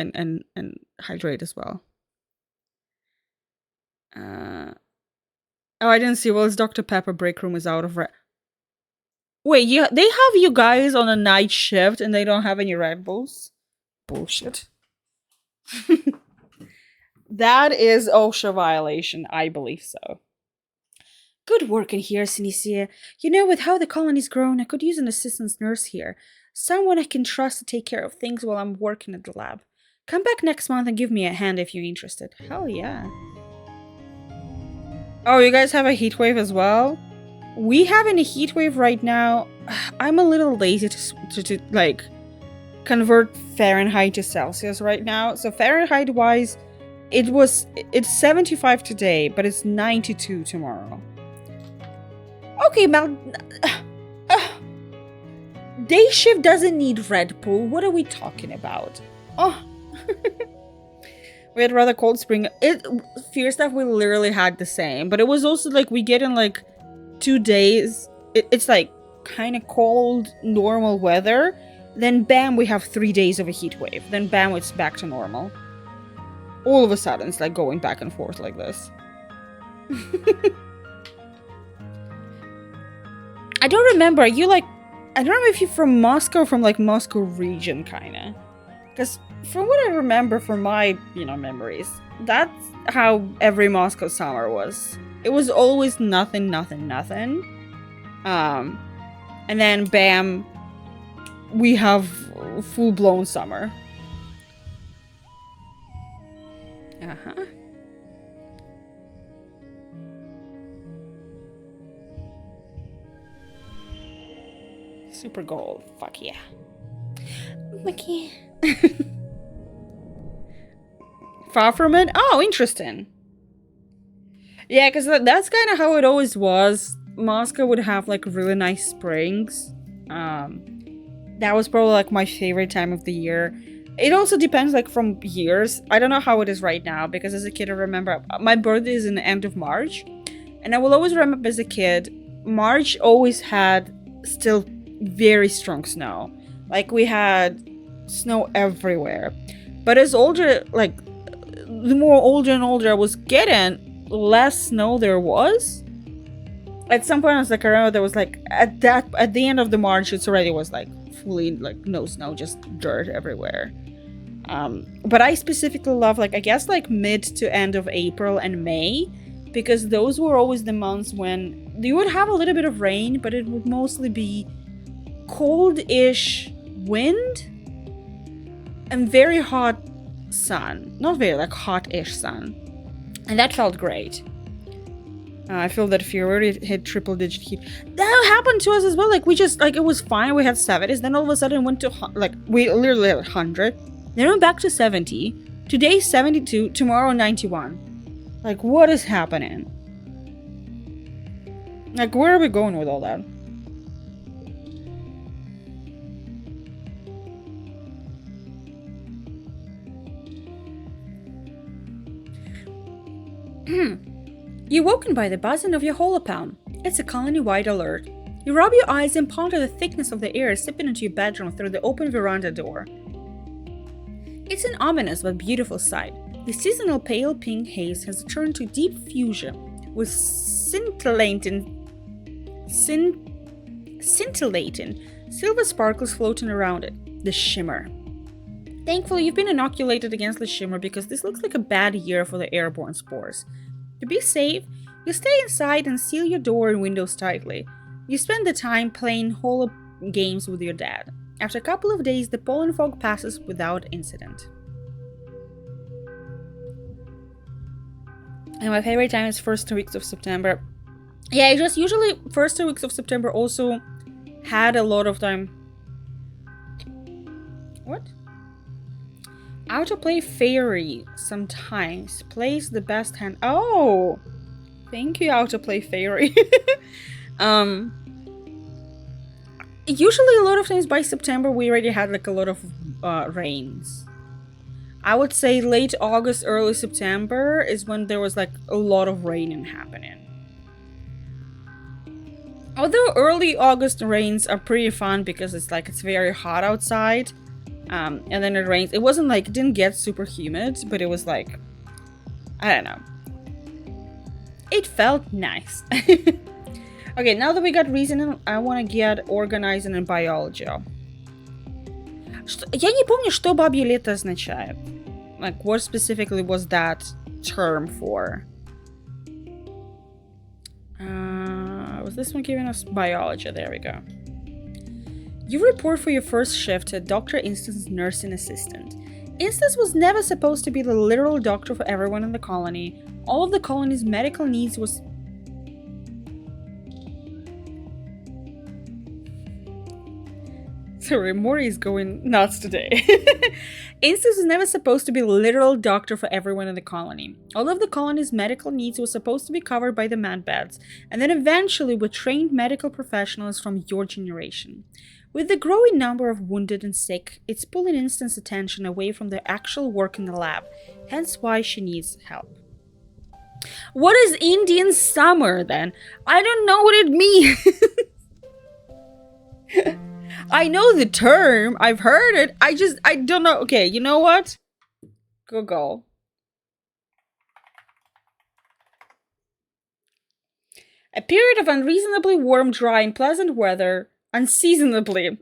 hydrate as well. Oh, I didn't see. Well, it's Dr. Pepper break room is out of Wait, they have you guys on a night shift and they don't have any Red Bulls? Bullshit. That is OSHA violation. I believe so. Good work in here, Sinisia. You know, with how the colony's grown, I could use an assistant nurse here. Someone I can trust to take care of things while I'm working at the lab. Come back next month and give me a hand if you're interested. Hell yeah. Oh, you guys have a heat wave as well? We having a heat wave right now. I'm a little lazy to like convert Fahrenheit to Celsius right now. So Fahrenheit wise, it's 75 today, but it's 92 tomorrow. Okay, Mel. Day shift doesn't need Red Bull. What are we talking about? Oh. We had rather cold spring. Fear Stuff, we literally had the same. But it was also like we get in like 2 days. It's like kind of cold, normal weather. Then bam, we have 3 days of a heat wave. Then bam, it's back to normal. All of a sudden, it's like going back and forth like this. I don't remember. I don't know if you're from Moscow or from like Moscow region, kinda. Because from what I remember from my, memories, that's how every Moscow summer was. It was always nothing. And then bam, we have full-blown summer. Uh-huh. Super gold. Fuck yeah. Okay. Far from it? Oh, interesting. Yeah, because that's kind of how it always was. Moscow would have like really nice springs. That was probably like my favorite time of the year. It also depends like from years. I don't know how it is right now because as a kid I remember my birthday is in the end of March. And I will always remember as a kid, March always had still very strong snow. Like we had snow everywhere. But as older, like the more older and older I was getting, less snow there was. At some point I was like, I remember there was like at the end of the March, it's already was like fully like no snow, just dirt everywhere. But I specifically love, like, I guess like mid to end of April and May, because those were always the months when you would have a little bit of rain, but it would mostly be cold-ish wind and very hot sun. Not very, like, hot-ish sun. And that felt great. I feel that if you already hit triple-digit heat, that happened to us as well. Like, we just, like, it was fine. We had 70s. Then all of a sudden it went to, like, we literally had 100. Then we went back to 70. Today, 72. Tomorrow, 91. Like, what is happening? Like, where are we going with all that? You're woken by the buzzing of your holopound. It's a colony-wide alert. You rub your eyes and ponder the thickness of the air sipping into your bedroom through the open veranda door. It's an ominous but beautiful sight. The seasonal pale pink haze has turned to deep fuchsia with scintillating silver sparkles floating around it. The shimmer. Thankfully, you've been inoculated against the shimmer because this looks like a bad year for the airborne spores. To be safe, you stay inside and seal your door and windows tightly. You spend the time playing holo games with your dad. After a couple of days, the pollen fog passes without incident. And my favorite time is first 2 weeks of September. Yeah, it just usually first 2 weeks of September also had a lot of time. What? Autoplay Fairy sometimes plays the best hand. Oh! Thank you, Autoplay Fairy. Usually a lot of times by September we already had like a lot of rains. I would say late August, early September is when there was like a lot of raining happening. Although early August rains are pretty fun because it's like it's very hot outside. And then it rains. It wasn't like, it didn't get super humid, but it was like, I don't know. It felt nice. Okay, now that we got reasoning, I want to get organizing in biology. Я не помню, что бабье лето означает. Like, what specifically was that term for? Was this one giving us biology? There we go. You report for your first shift to Dr. Instance's nursing assistant. Instance was never supposed to be the literal doctor for everyone in the colony. All of the colony's medical needs was... Sorry, Maury is going nuts today. Instance was never supposed to be the literal doctor for everyone in the colony. All of the colony's medical needs were supposed to be covered by the medbeds, and then eventually with trained medical professionals from your generation. With the growing number of wounded and sick, it's pulling Instance's attention away from the actual work in the lab, hence why she needs help. What is Indian summer then? I don't know what it means. I know the term, I've heard it, I don't know. Okay, you know what? Google. A period of unreasonably warm, dry, and pleasant weather. Unreasonably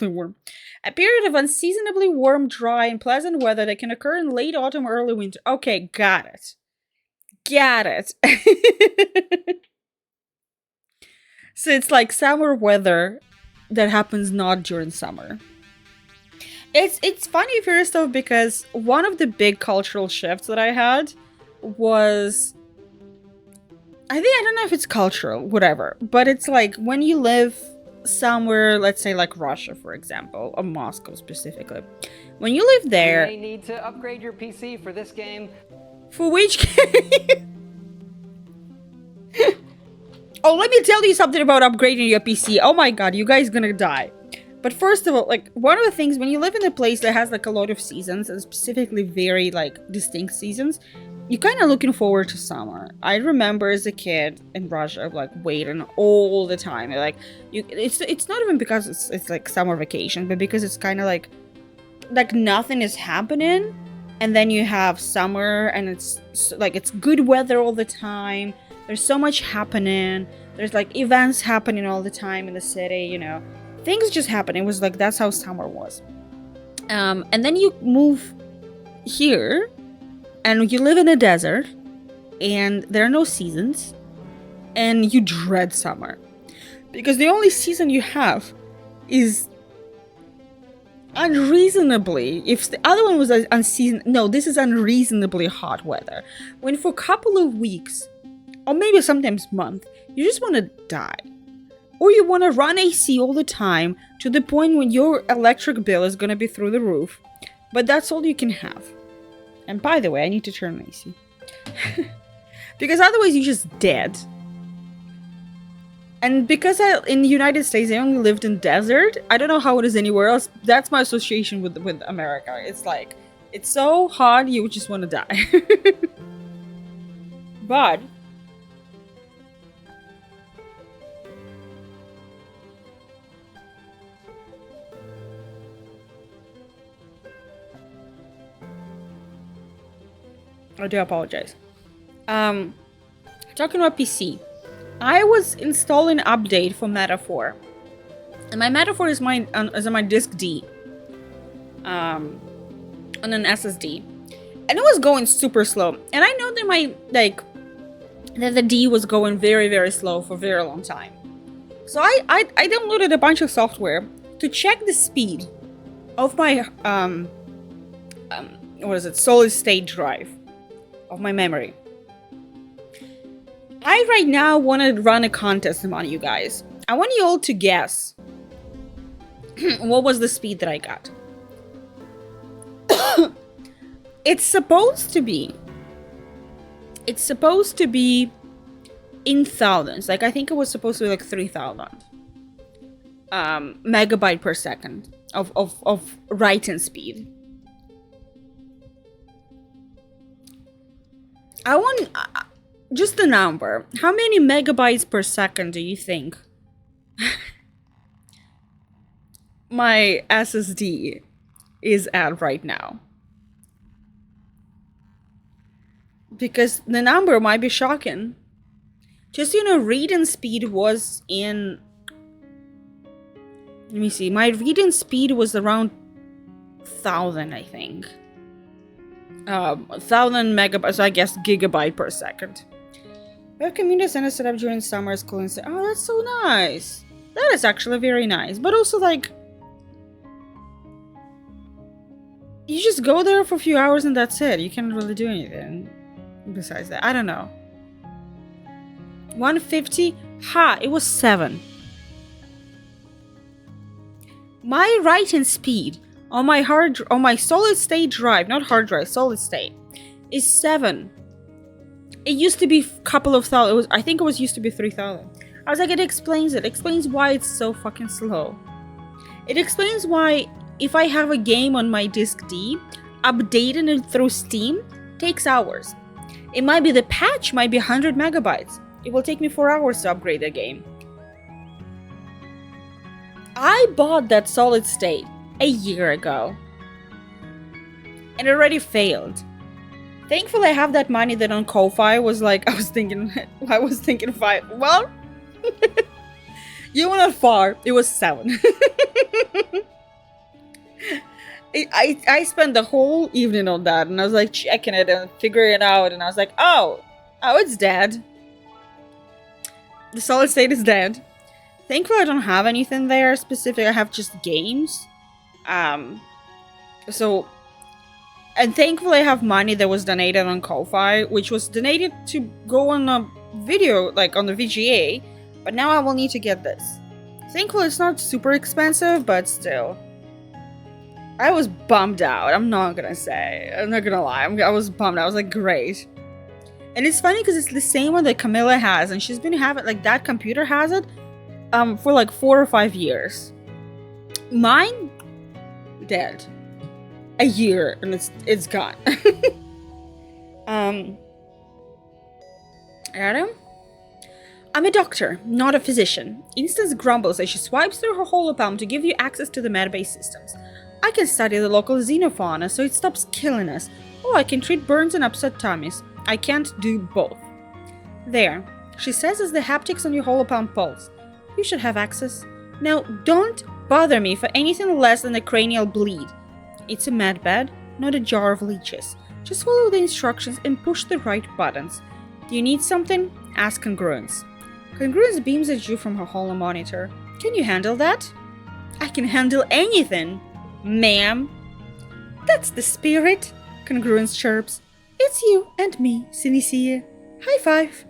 warm. A period of unseasonably warm, dry, and pleasant weather that can occur in late autumn or early winter. Okay, got it. Got it. So it's like summer weather that happens not during summer. It's funny for stuff because one of the big cultural shifts that I had was... I don't know if it's cultural, whatever, but it's like when you live somewhere, let's say like Russia, for example, or Moscow specifically. When you live there... You may need to upgrade your PC for this game. For which game? Oh, let me tell you something about upgrading your PC. Oh my god, you guys gonna die. But first of all, like, one of the things, when you live in a place that has like a lot of seasons, and specifically very like distinct seasons, you're kind of looking forward to summer. I remember as a kid in Russia, like waiting all the time. Like, it's not even because it's like summer vacation, but because it's kind of like nothing is happening. And then you have summer, and it's like it's good weather all the time. There's so much happening. There's like events happening all the time in the city, you know. Things just happen. It was like that's how summer was. And then you move here, and you live in a desert, and there are no seasons, and you dread summer. Because the only season you have is unreasonably, if the other one was unseason, no, this is unreasonably hot weather. When for a couple of weeks, or maybe sometimes month, you just want to die. Or you want to run AC all the time to the point when your electric bill is going to be through the roof. But that's all you can have. And by the way, I need to turn on AC. Because otherwise you're just dead. And because in the United States I only lived in desert, I don't know how it is anywhere else. That's my association with America. It's like, it's so hot you just want to die. But I do apologize. Talking about PC. I was installing an update for Metaphor. And my Metaphor is on my disk D. On an SSD. And it was going super slow. And I know that the D was going very, very slow for a very long time. So I downloaded a bunch of software to check the speed of my solid state drive of my memory. I right now want to run a contest among you guys. I want you all to guess what was the speed that I got. It's supposed to be in thousands. Like I think it was supposed to be like 3,000 megabyte per second of writing speed. I want just the number. How many megabytes per second do you think my SSD is at right now? Because the number might be shocking. Just, reading speed was in... Let me see. My reading speed was around 1,000, I think. 1,000 megabytes, so I guess gigabyte per second. We have community center set up during summer school and say, oh, that's so nice. That is actually very nice. But also, like, you just go there for a few hours and that's it. You can't really do anything besides that. I don't know. 150? Ha! It was 7. My writing speed on my solid state drive, not hard drive, solid state, is 7. It used to be a couple of thousand. I think it was used to be 3,000. I was like, it explains it. It explains why it's so fucking slow. It explains why if I have a game on my disk D, updating it through Steam takes hours. It might be the patch might be 100 megabytes. It will take me 4 hours to upgrade the game. I bought that solid state a year ago. And it already failed. Thankfully I have that money that on Ko-Fi was like, I was thinking 5. Well, you went not far. It was 7. I spent the whole evening on that, and I was like checking it and figuring it out, and I was like, oh, it's dead. The solid state is dead. Thankfully, I don't have anything there specific. I have just games. And thankfully, I have money that was donated on Ko-Fi, which was donated to go on a video, like on the VGA. But now I will need to get this. Thankfully, it's not super expensive, but still. I was bummed out. I'm not gonna lie. I was bummed. I was like, great. And it's funny because it's the same one that Camilla has, and she's been having, like, that computer has it for like 4 or 5 years. Mine, dead. A year, and it's gone. Adam? I'm a doctor, not a physician. Instance grumbles as she swipes through her holopalm to give you access to the metabase systems. I can study the local xenofauna so it stops killing us, or I can treat burns and upset tummies. I can't do both. There, she says as the haptics on your holopalm pulse. You should have access. Now, don't bother me for anything less than a cranial bleed. It's a med bed, not a jar of leeches. Just follow the instructions and push the right buttons. Do you need something? Ask Congruence. Congruence beams at you from her holo monitor. Can you handle that? I can handle anything, ma'am. That's the spirit, Congruence chirps. It's you and me, Sinicia. High five.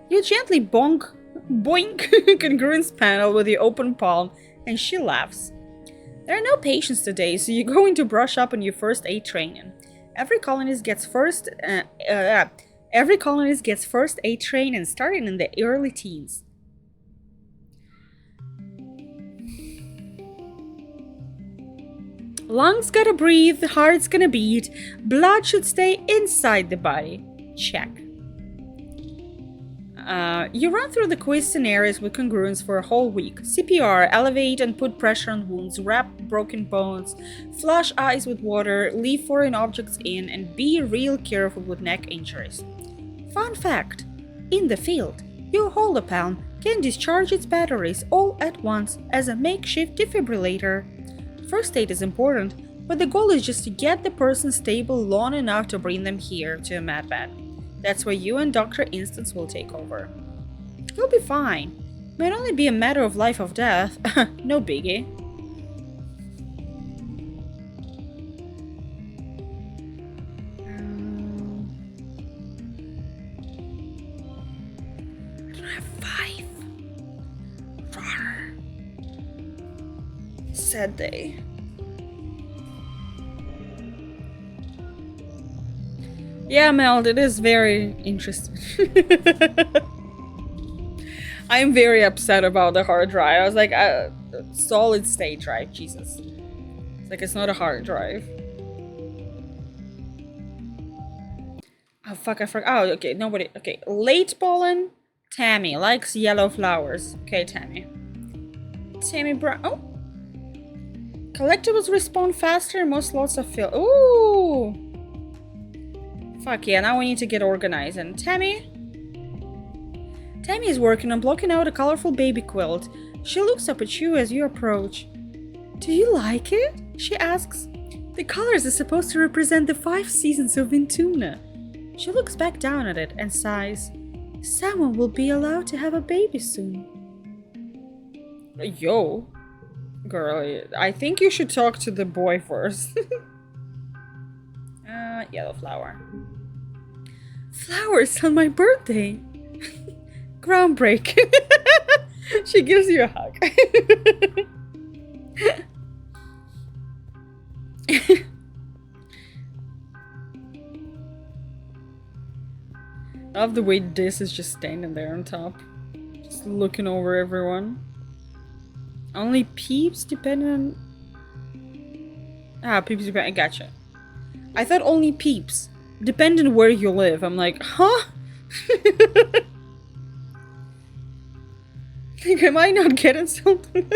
You gently boink Congruence panel with your open palm, and she laughs. There are no patients today, so you're going to brush up on your first aid training. Every colonist gets first aid training starting in the early teens. Lungs gotta breathe, heart's gonna beat, blood should stay inside the body. Check. You run through the quiz scenarios with Congruence for a whole week. CPR, elevate and put pressure on wounds, wrap broken bones, flush eyes with water, leave foreign objects in, and be real careful with neck injuries. Fun fact, in the field, your holopalm can discharge its batteries all at once as a makeshift defibrillator. First aid is important, but the goal is just to get the person stable long enough to bring them here to a medbed. That's where you and Dr. Instance will take over. You'll be fine. Might only be a matter of life or death. No biggie. I don't have 5. Rawr. Sad day. Yeah, Mel, it is very interesting. I am very upset about the hard drive. I was like, solid state drive, Jesus. It's like, it's not a hard drive. Oh, fuck, I forgot. Oh, okay, nobody. Okay, late pollen. Tammy likes yellow flowers. Okay, Tammy. Tammy Brown. Oh! Collectibles respawn faster and most slots are filled. Ooh! Fuck yeah, now we need to get organized. And Tammy is working on blocking out a colorful baby quilt. She looks up at you as you approach. Do you like it? She asks. The colors are supposed to represent the 5 seasons of Vintuna. She looks back down at it and sighs. Someone will be allowed to have a baby soon. Yo, girl, I think you should talk to the boy first. Yellow flower. Flowers on my birthday. Groundbreaking. She gives you a hug. I love the way this is just standing there on top. Just looking over everyone. Only peeps depending on... Ah, peeps depending... Gotcha. I thought only peeps. Depending where you live. I'm like, huh? Like, am I not getting something?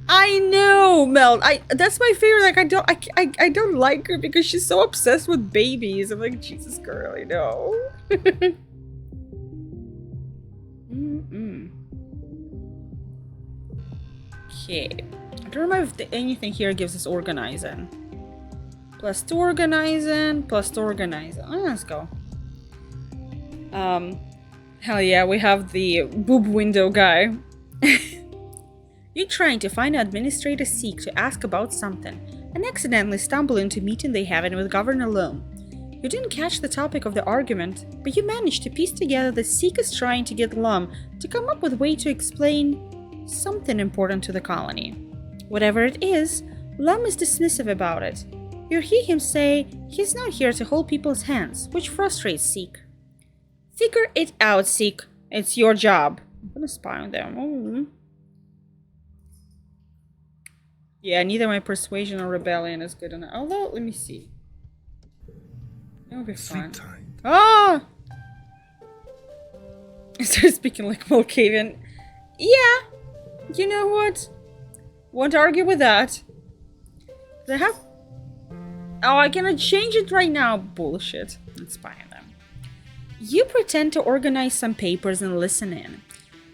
I know, Mel. That's my favorite. Like, I don't like her because she's so obsessed with babies. I'm like, Jesus, girl, you know. Okay. I don't remember if anything here gives us organizing. +2 organizing, +2 organizing. Oh, let's go. Hell yeah, we have the boob window guy. You're trying to find Administrator Seek to ask about something, and accidentally stumble into a meeting they having with Governor Loam. You didn't catch the topic of the argument, but you managed to piece together that Seek is trying to get Loam to come up with a way to explain something important to the colony. Whatever it is, Loam is dismissive about it. You hear him say he's not here to hold people's hands, which frustrates Seek. Figure it out, Seek. It's your job. I'm gonna spy on them. Ooh. Yeah, neither my persuasion or rebellion is good enough. Although, let me see. That would be fun. Ah! I started speaking like Malkavian. Yeah, you know what? Won't argue with that. They have... Oh, I cannot change it right now. Bullshit. It's fine then. You pretend to organize some papers and listen in.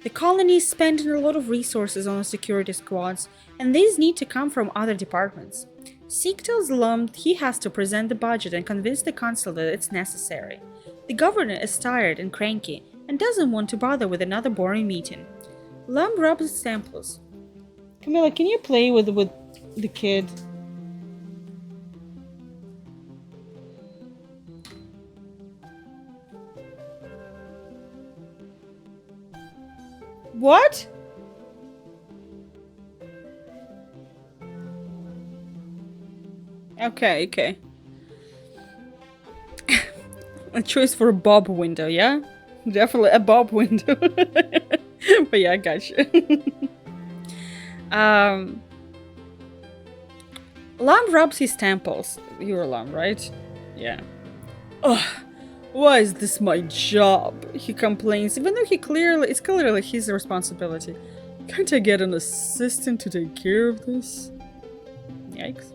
The colony is spending a lot of resources on the security squads, and these need to come from other departments. Seek tells Lum he has to present the budget and convince the council that it's necessary. The governor is tired and cranky, and doesn't want to bother with another boring meeting. Lum rubs his temples. Camilla, can you play with the kid? What? Okay. A choice for a bob window, yeah? Definitely a bob window. But yeah, I got you. Lum rubs his temples. You're Lum, right? Yeah. Ugh. Why is this my job? He complains, even though it's clearly his responsibility. Can't I get an assistant to take care of this? Yikes.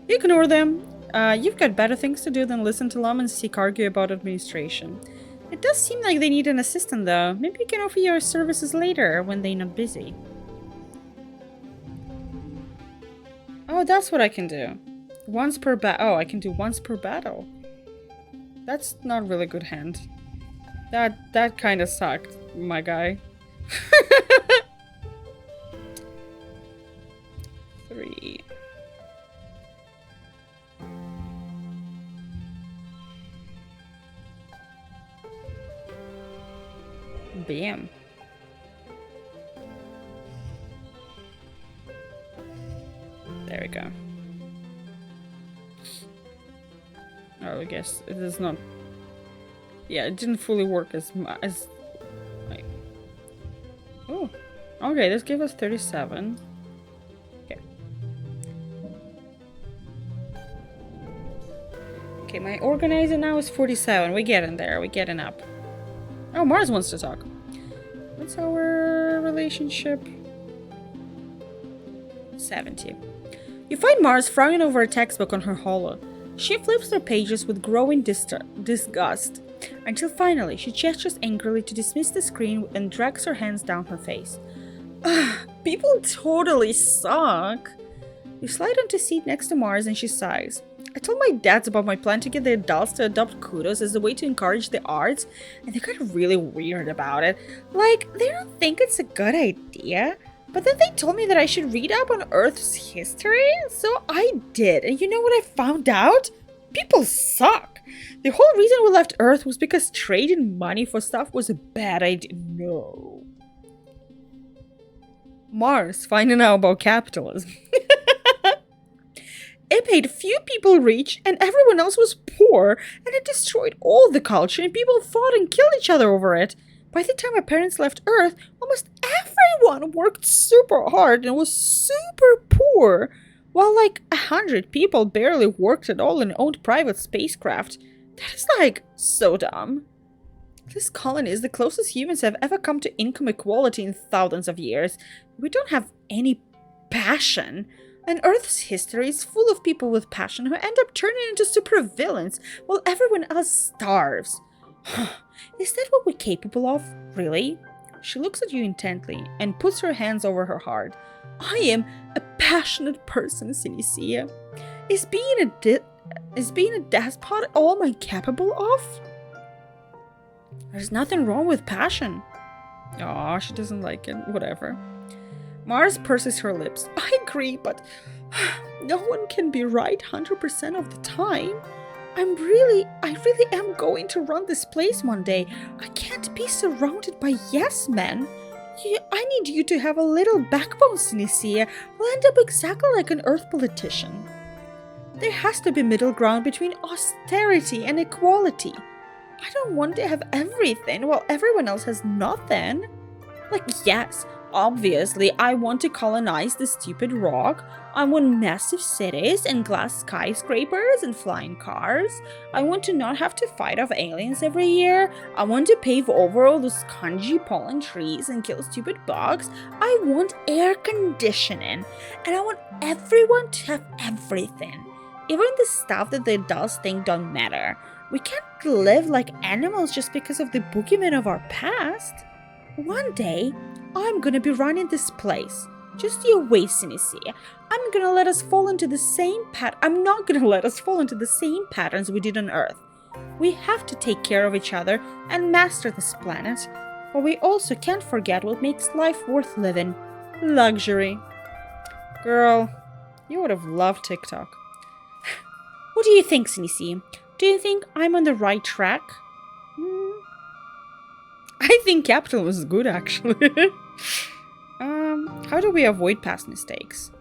You ignore them. You've got better things to do than listen to Lum and Seek argue about administration. It does seem like they need an assistant though. Maybe you can offer your services later when they're not busy. Oh, that's what I can do. Once per oh, I can do once per battle. That's not really good hand. That kind of sucked, my guy. 3. Bam. There we go. Oh, I guess it is not... Yeah, it didn't fully work as like... Oh, okay, this gave us 37. Okay. Okay, my organizer now is 47. We're getting there. We're getting up. Oh, Mars wants to talk. What's our relationship? 70. You find Mars frowning over a textbook on her holo. She flips through pages with growing disgust, until finally she gestures angrily to dismiss the screen and drags her hands down her face. Ugh, people totally suck. You slide onto a seat next to Mars and she sighs. I told my dads about my plan to get the adults to adopt kudos as a way to encourage the arts, and they got really weird about it. Like, they don't think it's a good idea. But then they told me that I should read up on Earth's history, so I did. And you know what I found out? People suck. The whole reason we left Earth was because trading money for stuff was a bad idea. No. Mars, finding out about capitalism. It made few people rich and everyone else was poor, and it destroyed all the culture and people fought and killed each other over it. By the time my parents left Earth, almost everyone worked super hard and was super poor, while like 100 people barely worked at all and owned private spacecraft. That is like so dumb. This colony is the closest humans have ever come to income equality in thousands of years. We don't have any passion. And Earth's history is full of people with passion who end up turning into supervillains while everyone else starves. Is that what we're capable of? Really? She looks at you intently and puts her hands over her heart. I am a passionate person, Sinicia. Is being a despot all I'm capable of? There's nothing wrong with passion. Aw, she doesn't like it. Whatever. Mars purses her lips. I agree, but no one can be right 100% of the time. I really am going to run this place one day. I can't be surrounded by yes men. I need you to have a little backbone, Sinicia. We'll end up exactly like an Earth politician. There has to be middle ground between austerity and equality. I don't want to have everything while everyone else has nothing. Like, yes, Obviously, I want to colonize the stupid rock. I want massive cities and glass skyscrapers and flying cars. I want to not have to fight off aliens every year. I want to pave over all those spongy pollen trees and kill stupid bugs. I want air conditioning. And I want everyone to have everything. Even the stuff that they does think don't matter. We can't live like animals just because of the boogeyman of our past. One day, I'm gonna be running this place. Just you wait, Sinisi. I'm not gonna let us fall into the same patterns we did on Earth. We have to take care of each other and master this planet. But we also can't forget what makes life worth living. Luxury. Girl, you would have loved TikTok. What do you think, Sinisi? Do you think I'm on the right track? I think capitalism is good, actually. How do we avoid past mistakes?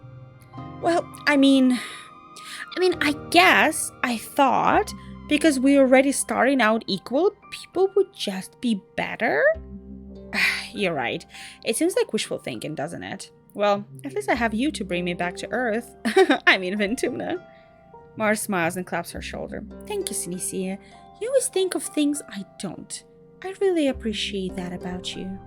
Well, I guess I thought because we're already starting out equal, people would just be better? You're right. It seems like wishful thinking, doesn't it? Well, at least I have you to bring me back to Earth. Ventuna. Mars smiles and claps her shoulder. Thank you, Sinisia. You always think of things I don't. I really appreciate that about you.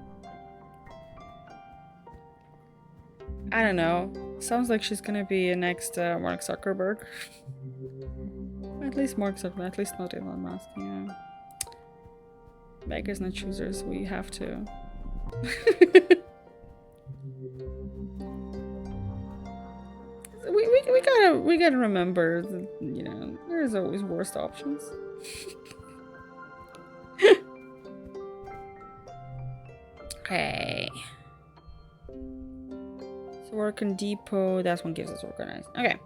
I don't know. Sounds like she's gonna be next Mark Zuckerberg. At least Mark Zuckerberg, at least not Elon Musk, yeah. Beggars not choosers, we have to. we gotta remember that, you know, there's always worse options. Okay. So work on depot. That's what gives us organized. Okay.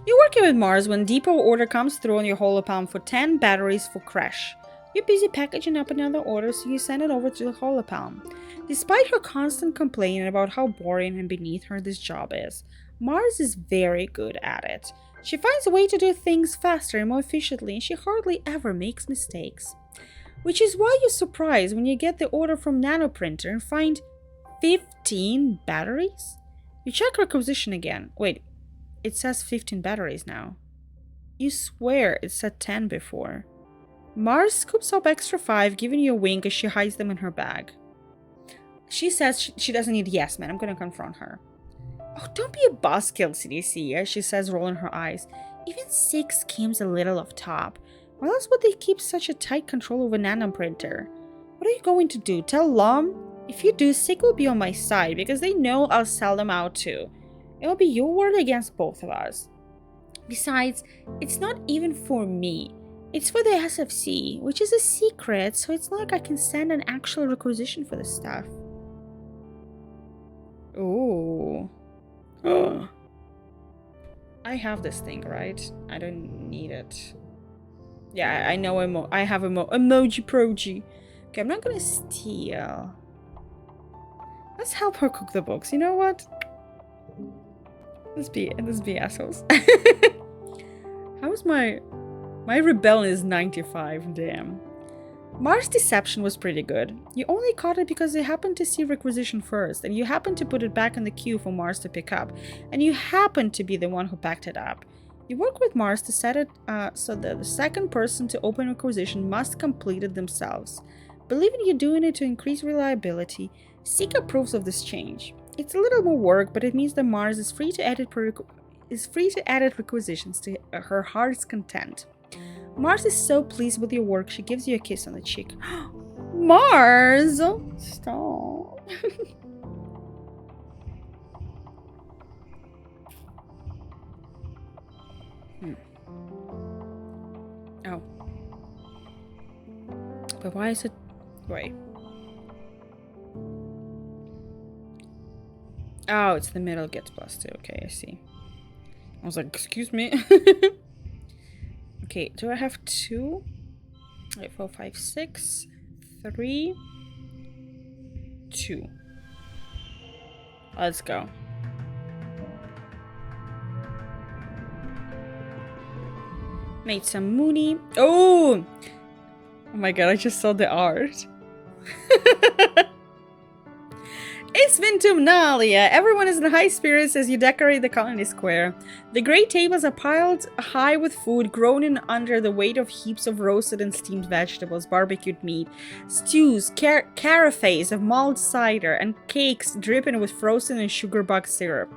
You're working with Mars when depot order comes through on your holopalm for 10 batteries for Crash. You're busy packaging up another order, so you send it over to the holopalm. Despite her constant complaining about how boring and beneath her this job is, Mars is very good at it. She finds a way to do things faster and more efficiently, and she hardly ever makes mistakes. Which is why you're surprised when you get the order from Nanoprinter and find 15 batteries? You check requisition again. Wait, it says 15 batteries now. You swear it said 10 before. Mars scoops up extra 5, giving you a wink as she hides them in her bag. She says she doesn't need yes, man. I'm gonna confront her. Oh, don't be a buzzkill, CDC, she says, rolling her eyes. Even 6 seems a little off top. Why else would they keep such a tight control over Nanoprinter? What are you going to do? Tell Lom? If you do, Sig will be on my side because they know I'll sell them out too. It will be your word against both of us. Besides, it's not even for me. It's for the SFC, which is a secret, so it's not like I can send an actual requisition for the stuff. Ooh. I have this thing, right? I don't need it. Yeah, I know I have emoji proji. Okay, I'm not gonna steal. Let's help her cook the books. You know what? Let's be assholes. How's my rebellion is 95, damn. Mars' deception was pretty good. You only caught it because you happened to see requisition first, and you happened to put it back in the queue for Mars to pick up, and you happened to be the one who backed it up. You work with Mars to set it so that the second person to open requisition must complete it themselves. Believing you're doing it to increase reliability, Seek approves of this change. It's a little more work, but it means that Mars is free to edit requisitions to her heart's content. Mars is so pleased with your work, she gives you a kiss on the cheek. Mars! Stop. Oh. But why is it... Wait. Oh, it's the middle gets +2. Okay, I see. I was like, excuse me. Okay, do I have 2? 8, 4, 5, 6, 3, 2. Let's go. Made some Mooney. Oh! Oh my god, I just saw the art. It's It's Vintumnalia! Everyone is in high spirits as you decorate the colony square. The great tables are piled high with food, groaning under the weight of heaps of roasted and steamed vegetables, barbecued meat, stews, carafes of mulled cider, and cakes dripping with frozen and sugar bug syrup.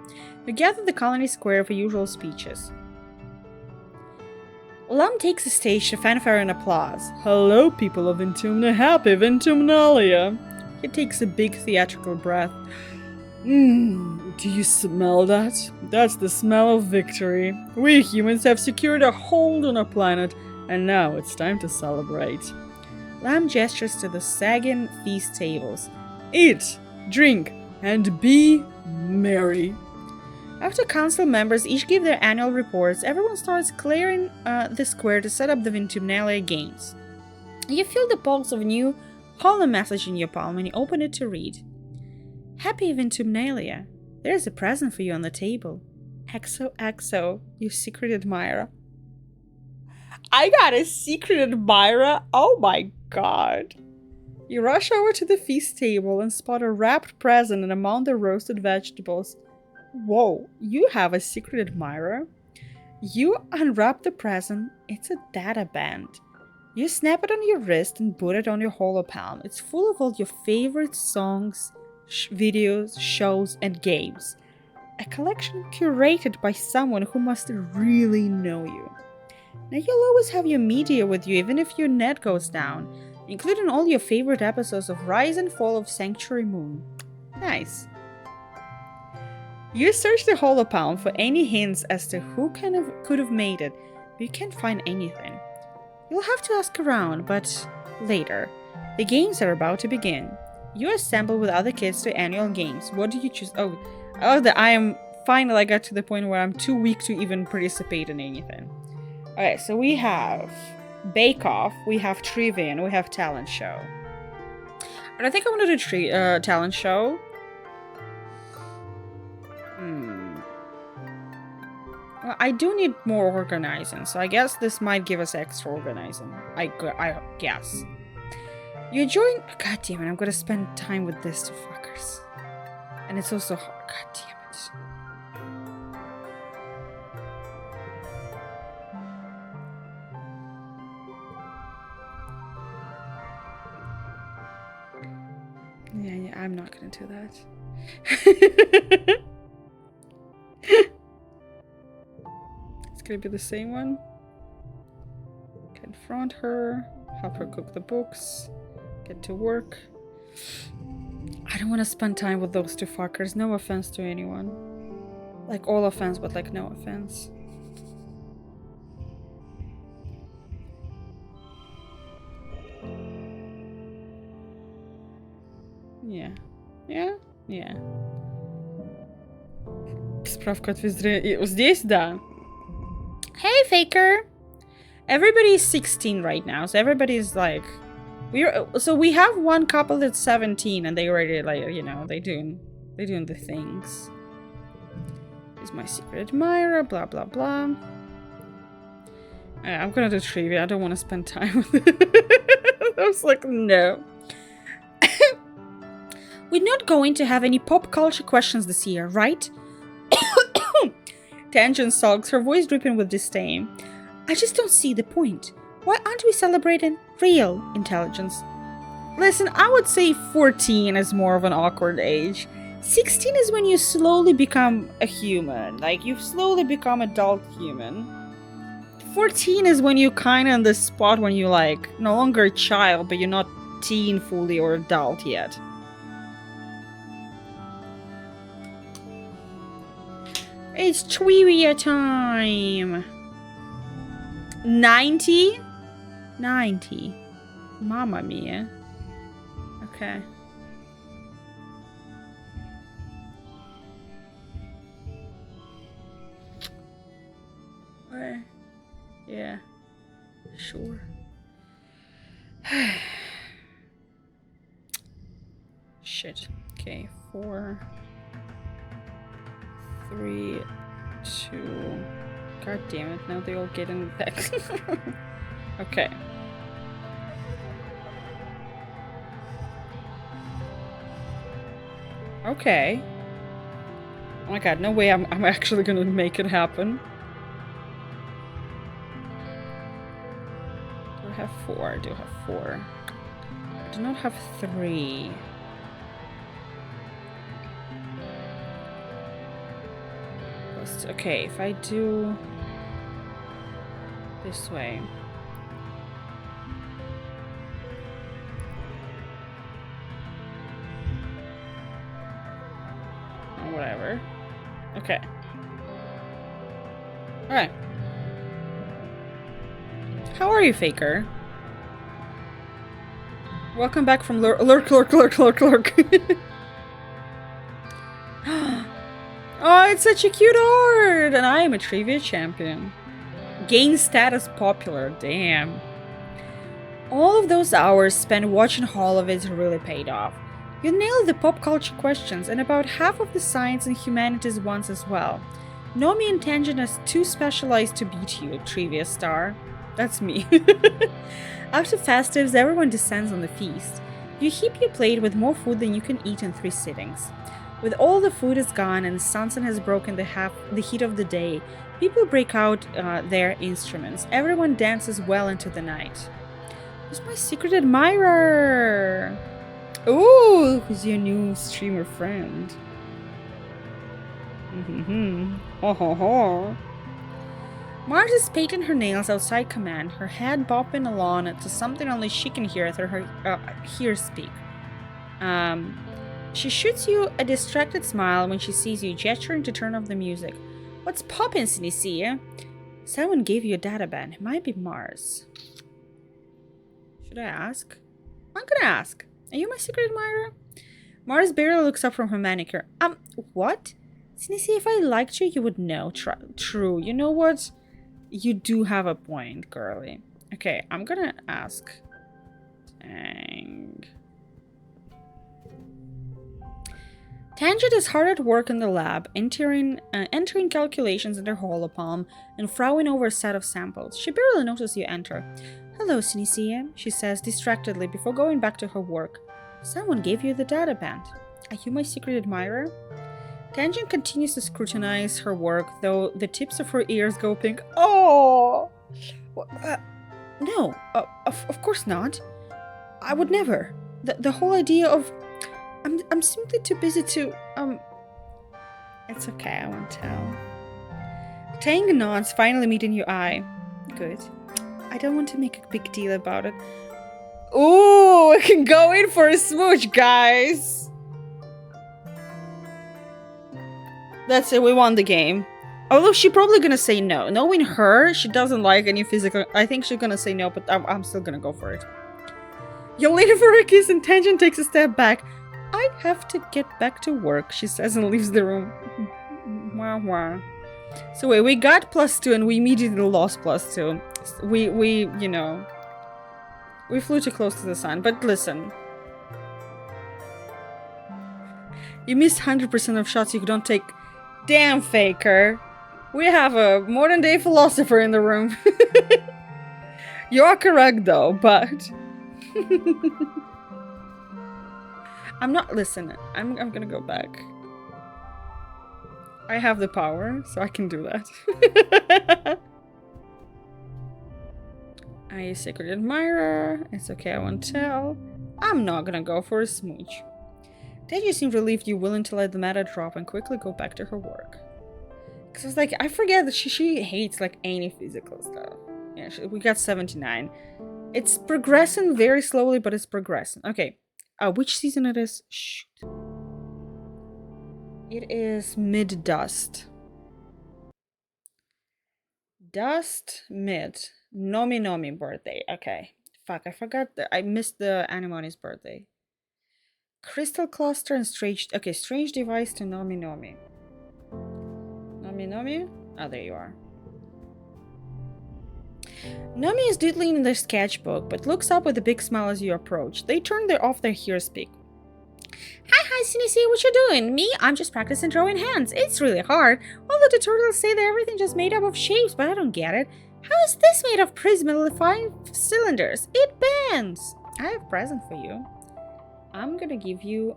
You gather the colony square for usual speeches. Lum takes the stage to fanfare and applause. Hello, people of Vintumna. Happy Vintumnalia. He takes a big theatrical breath. Do you smell that? That's the smell of victory. We humans have secured a hold on our planet, and now it's time to celebrate. Lamb gestures to the sagging feast tables. Eat, drink, and be merry. After council members each give their annual reports, everyone starts clearing the square to set up the Vintumnalia games. You feel the pulse of a new hollow message in your palm and you open it to read. Happy Vintumnalia. There's a present for you on the table. XOXO, your secret admirer. I got a secret admirer? Oh my god. You rush over to the feast table and spot a wrapped present and among the roasted vegetables. Whoa, you have a secret admirer? You unwrap the present. It's a data band. You snap it on your wrist and put it on your hollow palm. It's full of all your favorite songs, videos, shows, and games. A collection curated by someone who must really know you. Now you'll always have your media with you even if your net goes down, including all your favorite episodes of Rise and Fall of Sanctuary Moon. Nice. You search the hollow palm for any hints as to who could have made it, but you can't find anything. You'll have to ask around, but later. The games are about to begin. You assemble with other kids to annual games. What do you choose? I got to the point where I'm too weak to even participate in anything. Okay, so we have Bake Off, we have Trivia, and we have Talent Show. And I think I want to do Talent Show. Well, I do need more organizing, so I guess this might give us extra organizing. I guess. You join. God damn it! I'm gonna spend time with these two fuckers, and it's also hard. God damn it. Yeah, I'm not gonna do that. It's gonna be the same one. Confront her, help her cook the books, get to work. I don't want to spend time with those two fuckers. No offense to anyone. Like all offense, but like no offense. Yeah. Справка от везде. Здесь, да. Hey, Faker! Everybody's 16 right now, so everybody's like... we have one couple that's 17, and they already, like, you know, they doing the things. He's my secret admirer, blah, blah, blah. I'm gonna do trivia. I don't want to spend time with it. I was like, no. We're not going to have any pop culture questions this year, right? Tangent sulks, her voice dripping with disdain. I just don't see the point. Why aren't we celebrating real intelligence? Listen, I would say 14 is more of an awkward age. 16 is when you slowly become a human. Like, you slowly become adult human. 14 is when you kind of in the spot when you're like, no longer a child, but you're not teen fully or adult yet. It's trivia time! 90? 90. Mamma mia. Okay. Okay. Yeah. Sure. Shit. Okay. 4, 3, 2. God damn it, now they all get in back. Okay. Okay. Oh my god, no way I'm actually gonna make it happen. Do I have 4? I do have 4. I do not have 3. Okay, if I do this way. Whatever. Okay. Alright. How are you, Faker? Welcome back from lurk. Oh, it's such a cute art! And I am a trivia champion. Gain status popular, damn. All of those hours spent watching Holovids really paid off. You nailed the pop culture questions and about half of the science and humanities ones as well. Nomi and Tangent are too specialized to beat you, trivia star. That's me. After festives, everyone descends on the feast. You heap your plate with more food than you can eat in 3 sittings. With all the food is gone and the sunset has broken the heat of the day, people break out their instruments. Everyone dances well into the night. Who's my secret admirer? Ooh, who's your new streamer friend? Ho ho ho. Mars is painting her nails outside command, her head bopping along to something only she can hear through her ears speak. She shoots you a distracted smile when she sees you, gesturing to turn off the music. What's poppin', Sinicia? Someone gave you a data ban. It might be Mars. Should I ask? I'm gonna ask. Are you my secret admirer? Mars barely looks up from her manicure. What? Sinicia, if I liked you, you would know. True. You know what? You do have a point, girly. Okay, I'm gonna ask. Dang. Tangent is hard at work in the lab, entering calculations in her holopalm and frowning over a set of samples. She barely notices you enter. Hello, Sinicia, she says distractedly before going back to her work. Someone gave you the data band. Are you my secret admirer? Tangent continues to scrutinize her work, though the tips of her ears go pink. Oh! No, of course not. I would never. The whole idea of... I'm simply too busy to, It's okay, I won't tell. Tang nods, finally meeting your eye. Good. I don't want to make a big deal about it. Ooh, I can go in for a smooch, guys! That's it, we won the game. Although she's probably gonna say no. Knowing her, she doesn't like any physical... I think she's gonna say no, but I'm still gonna go for it. You're late for a kiss and Tangent takes a step back. I have to get back to work, she says and leaves the room. Wah wah. So wait, we got +2 and we immediately lost +2. We, you know... We flew too close to the sun, but listen. You missed 100% of shots you don't take. Damn, Faker. We have a modern-day philosopher in the room. You're correct, though, but... I'm not... Listen, I'm gonna go back. I have the power, so I can do that. Are you a secret admirer? It's okay, I won't tell. I'm not gonna go for a smooch. Deji seemed relieved you willing to let the matter drop and quickly go back to her work. Because I was like, I forget that she hates like any physical stuff. Yeah, we got 79. It's progressing very slowly, but it's progressing. Okay. Which season it is? Shoot. It is mid-dust. Dust mid. Nomi birthday. Okay. Fuck, I forgot that I missed the Anemone's birthday. Crystal cluster and strange... Okay, strange device to Nomi. Nomi? Oh, there you are. Nomi is doodling in their sketchbook, but looks up with a big smile as you approach. They turn off their ear speak. Hi, Sinicia, what you doing? Me? I'm just practicing drawing hands. It's really hard. All the tutorials say that everything's just made up of shapes, but I don't get it. How is this made of prism and 5 cylinders? It bends! I have a present for you. I'm gonna give you...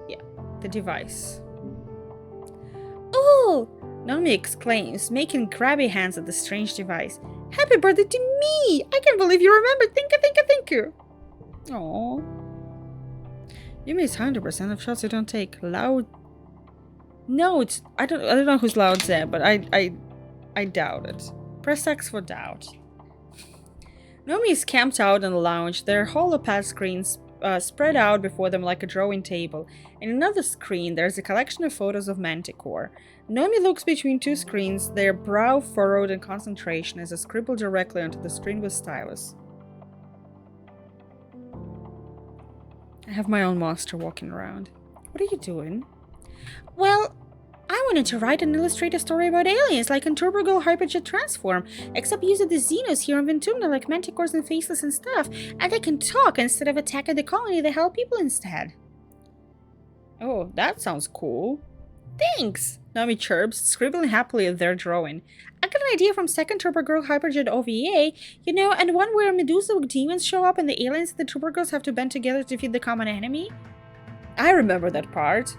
Yeah. the device. Oh! Nomi exclaims, making grabby hands at the strange device. Happy birthday to me! I can't believe you remembered! Thank you, thank you, thank you! Aww. You miss 100% of shots you don't take. Loud... No, it's... I don't know who's loud there, but I doubt it. Press X for doubt. Nomi is camped out in the lounge, their holopad screens spread out before them like a drawing table. In another screen, there's a collection of photos of Manticore. Nomi looks between two screens, their brow furrowed in concentration as they scribble directly onto the screen with stylus. I have my own monster walking around. What are you doing? Well, I wanted to write and illustrate a story about aliens like in Turbo Girl Hyperjet Transform, except using the Xenos here on Ventumna like Manticores and Faceless and stuff, and they can talk instead of attacking the colony, they help people instead. Oh, that sounds cool. Thanks! Nomi chirps, scribbling happily at their drawing. I got an idea from second Turbo Girl Hyperjet OVA, you know, and one where Medusa demons show up and the aliens and the Turbo Girls have to band together to defeat the common enemy. I remember that part.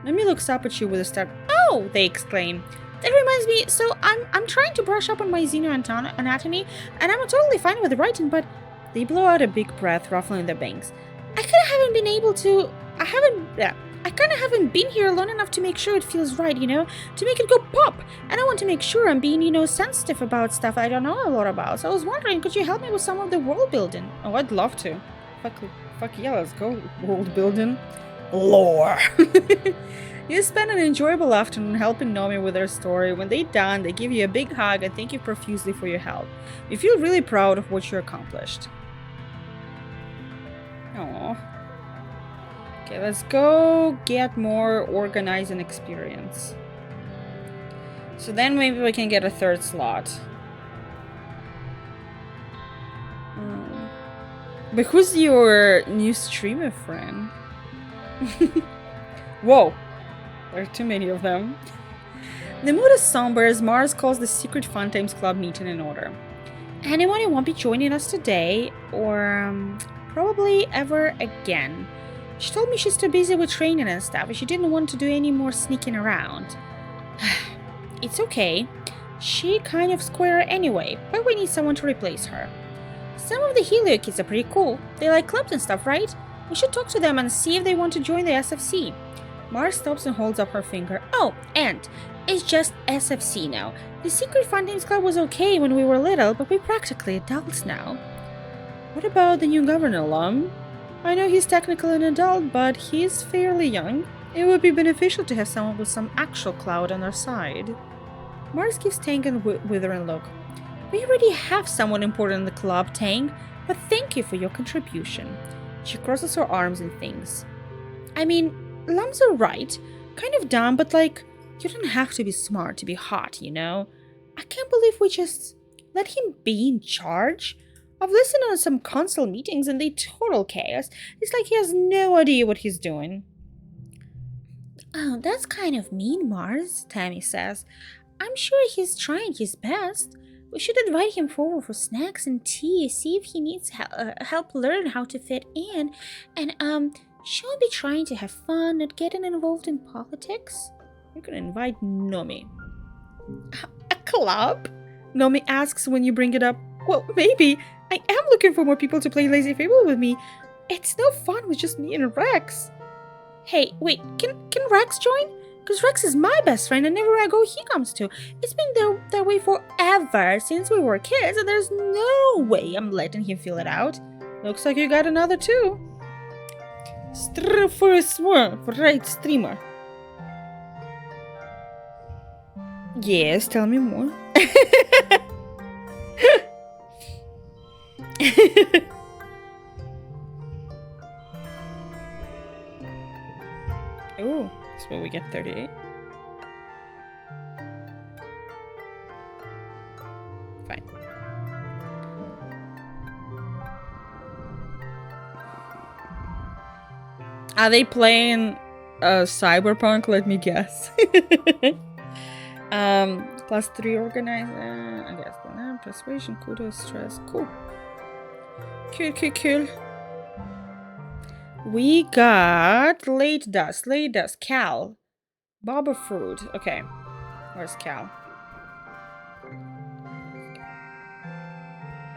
Nomi looks up at you with a start. Oh! They exclaim. That reminds me, so I'm trying to brush up on my xeno anatomy, and I'm totally fine with writing, but they blow out a big breath, ruffling their bangs. I kinda haven't been able to... I kinda haven't been here long enough to make sure it feels right, you know? To make it go pop! And I want to make sure I'm being, you know, sensitive about stuff I don't know a lot about. So I was wondering, could you help me with some of the world building? Oh, I'd love to. Fuck yeah, let's go. World building. Lore! You spend an enjoyable afternoon helping Nomi with her story. When they're done, they give you a big hug and thank you profusely for your help. You feel really proud of what you accomplished. Aww. Okay, let's go get more organizing experience. So then maybe we can get a third slot. But who's your new streamer friend? Whoa! There are too many of them. The mood is somber as Mars calls the secret Fun Times Club meeting in order. Anyone who won't be joining us today, or probably ever again. She told me she's too busy with training and stuff, and she didn't want to do any more sneaking around. It's okay. She kind of square anyway, but we need someone to replace her. Some of the Helio kids are pretty cool. They like clubs and stuff, right? We should talk to them and see if they want to join the SFC. Mars stops and holds up her finger. Oh, and it's just SFC now. The Secret Fun Times Club was okay when we were little, but we're practically adults now. What about the new governor, Lum? I know he's technically an adult, but he's fairly young. It would be beneficial to have someone with some actual clout on their side. Mars gives Tang a withering look. We already have someone important in the club, Tang, but thank you for your contribution. She crosses her arms and thinks. I mean, Lum's alright. Kind of dumb, but like, you don't have to be smart to be hot, you know? I can't believe we just let him be in charge. I've listened on some council meetings and they total chaos. It's like he has no idea what he's doing. Oh, that's kind of mean, Mars, Tammy says. I'm sure he's trying his best. We should invite him forward for snacks and tea, see if he needs help learn how to fit in, and should we be trying to have fun, not getting involved in politics? You're gonna invite Nomi. A club? Nomi asks when you bring it up. Well, maybe. I am looking for more people to play Lazy Fable with me. It's no fun with just me and Rex. Hey, wait, can Rex join? Because Rex is my best friend and everywhere I go he comes to. It's been that way forever, since we were kids, and there's no way I'm letting him feel it out. Looks like you got another too. For a swirl, right, streamer. Yes, tell me more. Oh, that's where we get 38. Fine. Are they playing Cyberpunk? Let me guess. +3 organizer. I guess persuasion, kudos, stress. Cool. Cool. We got late dust, Cal. Baba fruit. Okay. Where's Cal?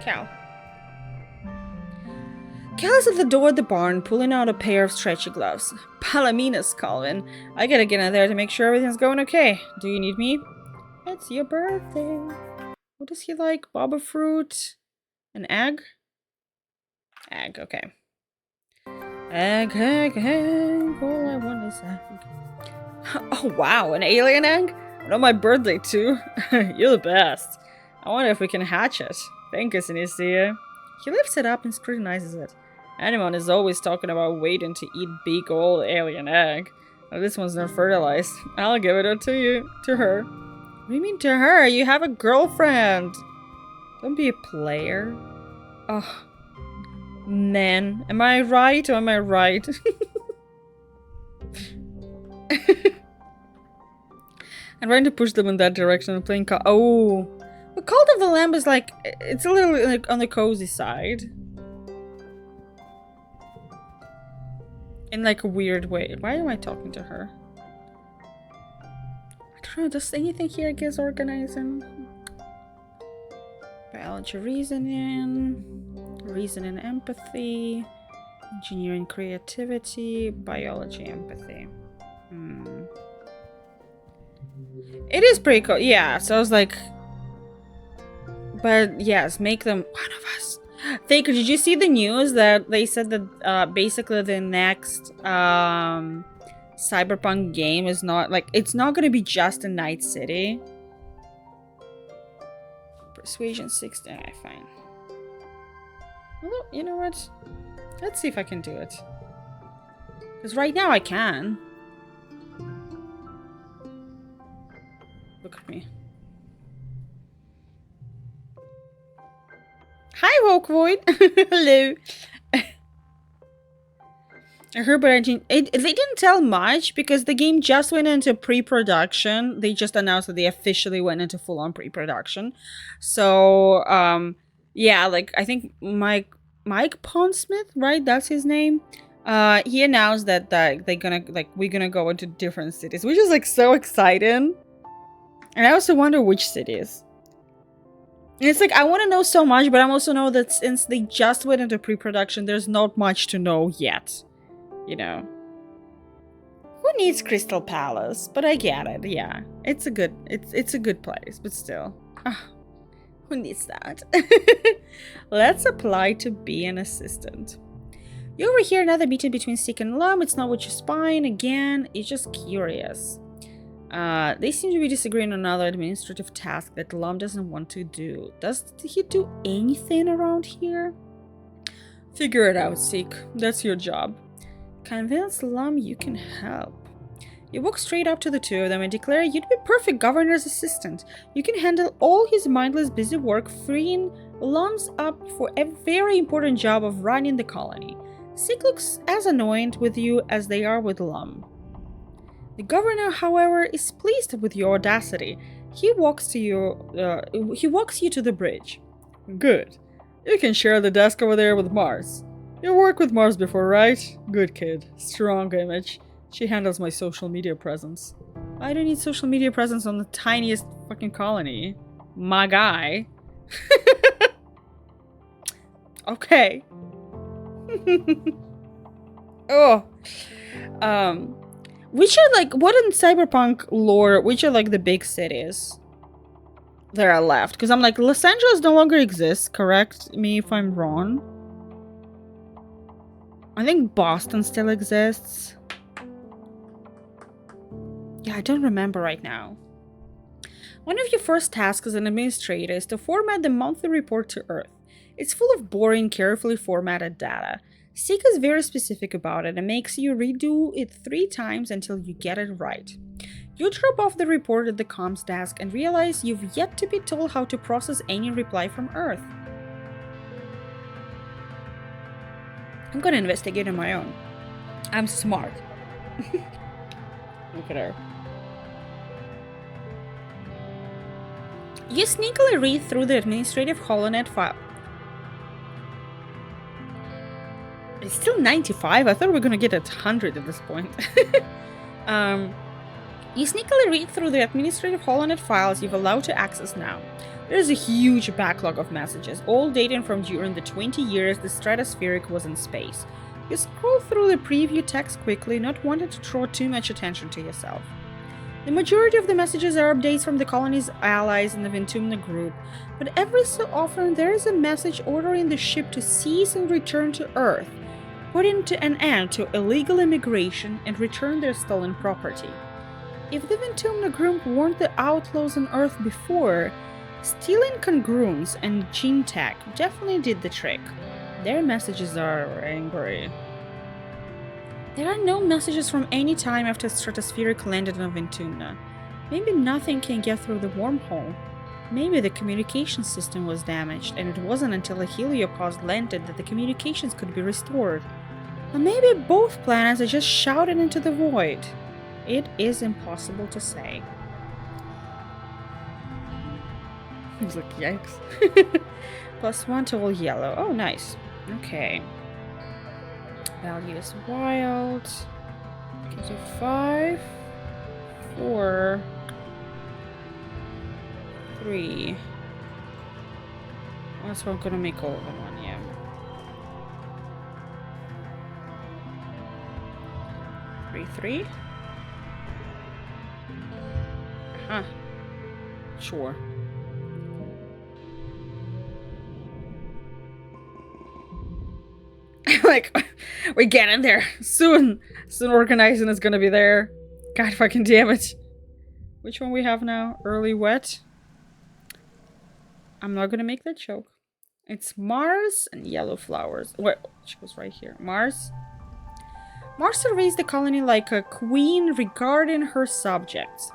Cal. Cal is at the door of the barn, pulling out a pair of stretchy gloves. Palominas, Calvin. I gotta get in there to make sure everything's going okay. Do you need me? It's your birthday. What does he like? Baba fruit? An egg? Egg, okay. Egg. All I want is egg. Oh, wow. An alien egg? And on my birthday, too. You're the best. I wonder if we can hatch it. Thank you, Sinisia. He lifts it up and scrutinizes it. Anyone is always talking about waiting to eat big old alien egg. Well, this one's not fertilized. I'll give it to you. To her. What do you mean to her? You have a girlfriend. Don't be a player. Oh. Man. Am I right or am I right? I'm trying to push them in that direction. I'm playing oh. The Cult of the Lamb is like, it's a little like on the cozy side. In like a weird way. Why am I talking to her? I don't know, does anything here get organizing? Biology reasoning. Reasoning empathy. Engineering creativity. Biology empathy. It is pretty cool. Yeah, so I was like... But yes, make them one of us. Faker, did you see the news that they said that basically the next Cyberpunk game is not like it's not gonna be just a Night City. Persuasion 60. Okay, fine. Well, you know what? Let's see if I can do it. Because right now I can. Look at me. Hi, Woke Void. Hello. I heard, but they didn't tell much because the game just went into pre-production. They just announced that they officially went into full-on pre-production. So, yeah, like I think Mike Pondsmith, right? That's his name. He announced that we're gonna go into different cities, which is like so exciting. And I also wonder which cities. And it's like, I want to know so much, but I also know that since they just went into pre-production, there's not much to know yet. You know? Who needs Crystal Palace? But I get it, yeah. It's a good place, but still. Who needs that? Let's apply to be an assistant. You overhear another meeting between Seek and Lum. It's not what you're spying. Again, it's just curious. They seem to be disagreeing on another administrative task that Lum doesn't want to do. Does he do anything around here? Figure it out, Seek. That's your job. Convince Lum you can help. You walk straight up to the two of them and declare you'd be perfect governor's assistant. You can handle all his mindless busy work, freeing Lum's up for a very important job of running the colony. Seek looks as annoyed with you as they are with Lum. The governor, however, is pleased with your audacity. He walks you to the bridge. Good. You can share the desk over there with Mars. You worked with Mars before, right? Good kid. Strong image. She handles my social media presence. I don't need social media presence on the tiniest fucking colony. My guy. Okay. Oh. Which are like, what in Cyberpunk lore, which are like the big cities that are left? Because I'm like, Los Angeles no longer exists, correct me if I'm wrong. I think Boston still exists. Yeah, I don't remember right now. One of your first tasks as an administrator is to format the monthly report to Earth. It's full of boring, carefully formatted data. Seek is very specific about it and makes you redo it 3 times until you get it right. You drop off the report at the comms desk and realize you've yet to be told how to process any reply from Earth. I'm gonna investigate on my own. I'm smart. Look at her. You sneakily read through the administrative HoloNet file. It's still 95. I thought we were gonna get 100 at this point. You sneakily read through the administrative HoloNet files you've allowed to access now. There's a huge backlog of messages, all dating from during the 20 years the Stratospheric was in space. You scroll through the preview text quickly, not wanting to draw too much attention to yourself. The majority of the messages are updates from the colony's allies in the Ventumna group, but every so often there is a message ordering the ship to cease and return to Earth, putting an end to illegal immigration and return their stolen property. If the Ventumna group weren't the outlaws on Earth before, stealing congruence and gene tech definitely did the trick. Their messages are angry. There are no messages from any time after Stratospheric landed on Ventumna. Maybe nothing can get through the wormhole. Maybe the communication system was damaged, and it wasn't until a heliopause landed that the communications could be restored. Or maybe both planets are just shouted into the void. It is impossible to say. He's like, yikes. +1 to all yellow. Oh, nice. Okay. Value is wild. Can do 5, 4, 3. That's what I'm gonna make all of them on, yeah. Three. Huh. Sure. Like, we're getting there. Soon organizing is gonna be there. God fucking damn it. Which one we have now? Early wet? I'm not gonna make that joke. It's Mars and yellow flowers. Wait, she was right here. Mars? Mars surveys the colony like a queen regarding her subjects.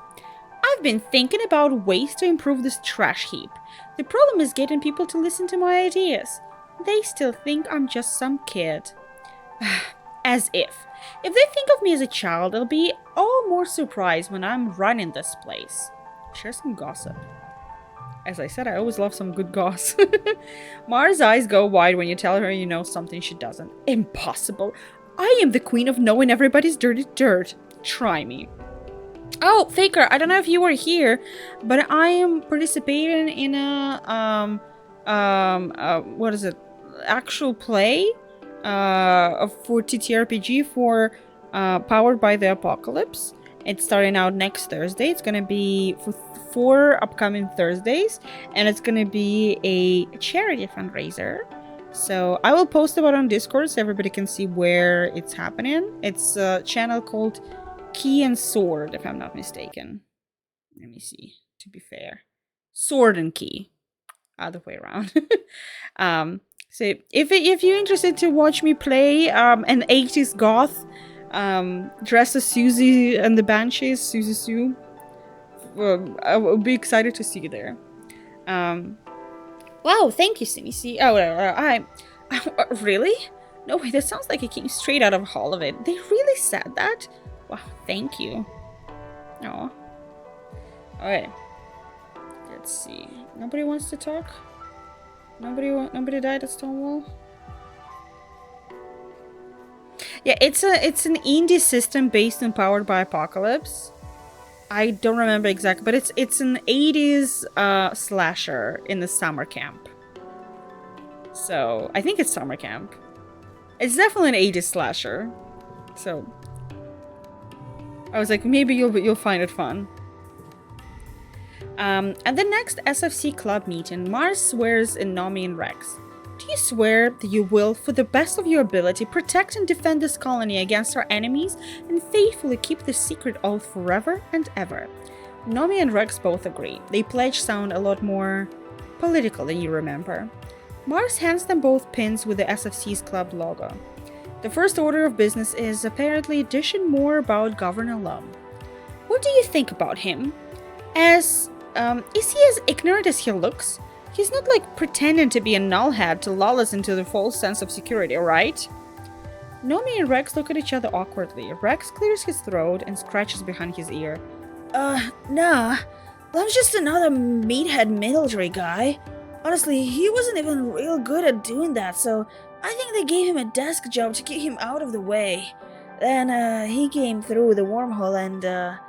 I've been thinking about ways to improve this trash heap. The problem is getting people to listen to my ideas. They still think I'm just some kid. As if. If they think of me as a child, they'll be all more surprised when I'm running this place. Share some gossip. As I said, I always love some good goss. Mars' eyes go wide when you tell her you know something she doesn't. Impossible. I am the queen of knowing everybody's dirty dirt. Try me. Oh, Faker, I don't know if you were here, but I am participating in a, what is it? Actual play, for TTRPG for, Powered by the Apocalypse. It's starting out next Thursday. It's gonna be for 4 upcoming Thursdays, and it's gonna be a charity fundraiser. So I will post about it on Discord so everybody can see where it's happening. It's a channel called Key and Sword, if I'm not mistaken. Let me see, to be fair. Sword and Key. Other way around. So if you're interested to watch me play an 80s goth, dressed as Susie and the Banshees, Susie Sue, I will be excited to see you there. Wow, thank you, Sinisi. Oh, really? No way, that sounds like it came straight out of Hall of It. They really said that? Wow, thank you. Aw. Alright. Let's see. Nobody wants to talk? Nobody died at Stonewall? Yeah, it's an indie system based on Powered by Apocalypse. I don't remember exactly, but it's an 80s slasher in the summer camp. So I think it's summer camp. It's definitely an 80s slasher. So I was like, maybe you'll find it fun. At the next SFC club meeting, Mars swears in Nomi and Rex. Do you swear that you will, for the best of your ability, protect and defend this colony against our enemies and faithfully keep the secret oath forever and ever? Nomi and Rex both agree. They pledge sound a lot more political than you remember. Mars hands them both pins with the SFC's club logo. The first order of business is apparently dishing more about Governor Lum. What do you think about him? Is he as ignorant as he looks? He's not like pretending to be a nullhead to lull us into the false sense of security, right? Nomi and Rex look at each other awkwardly. Rex clears his throat and scratches behind his ear. Nah. Lum's just another meathead military guy. Honestly, he wasn't even real good at doing that, so I think they gave him a desk job to get him out of the way. Then he came through the wormhole and a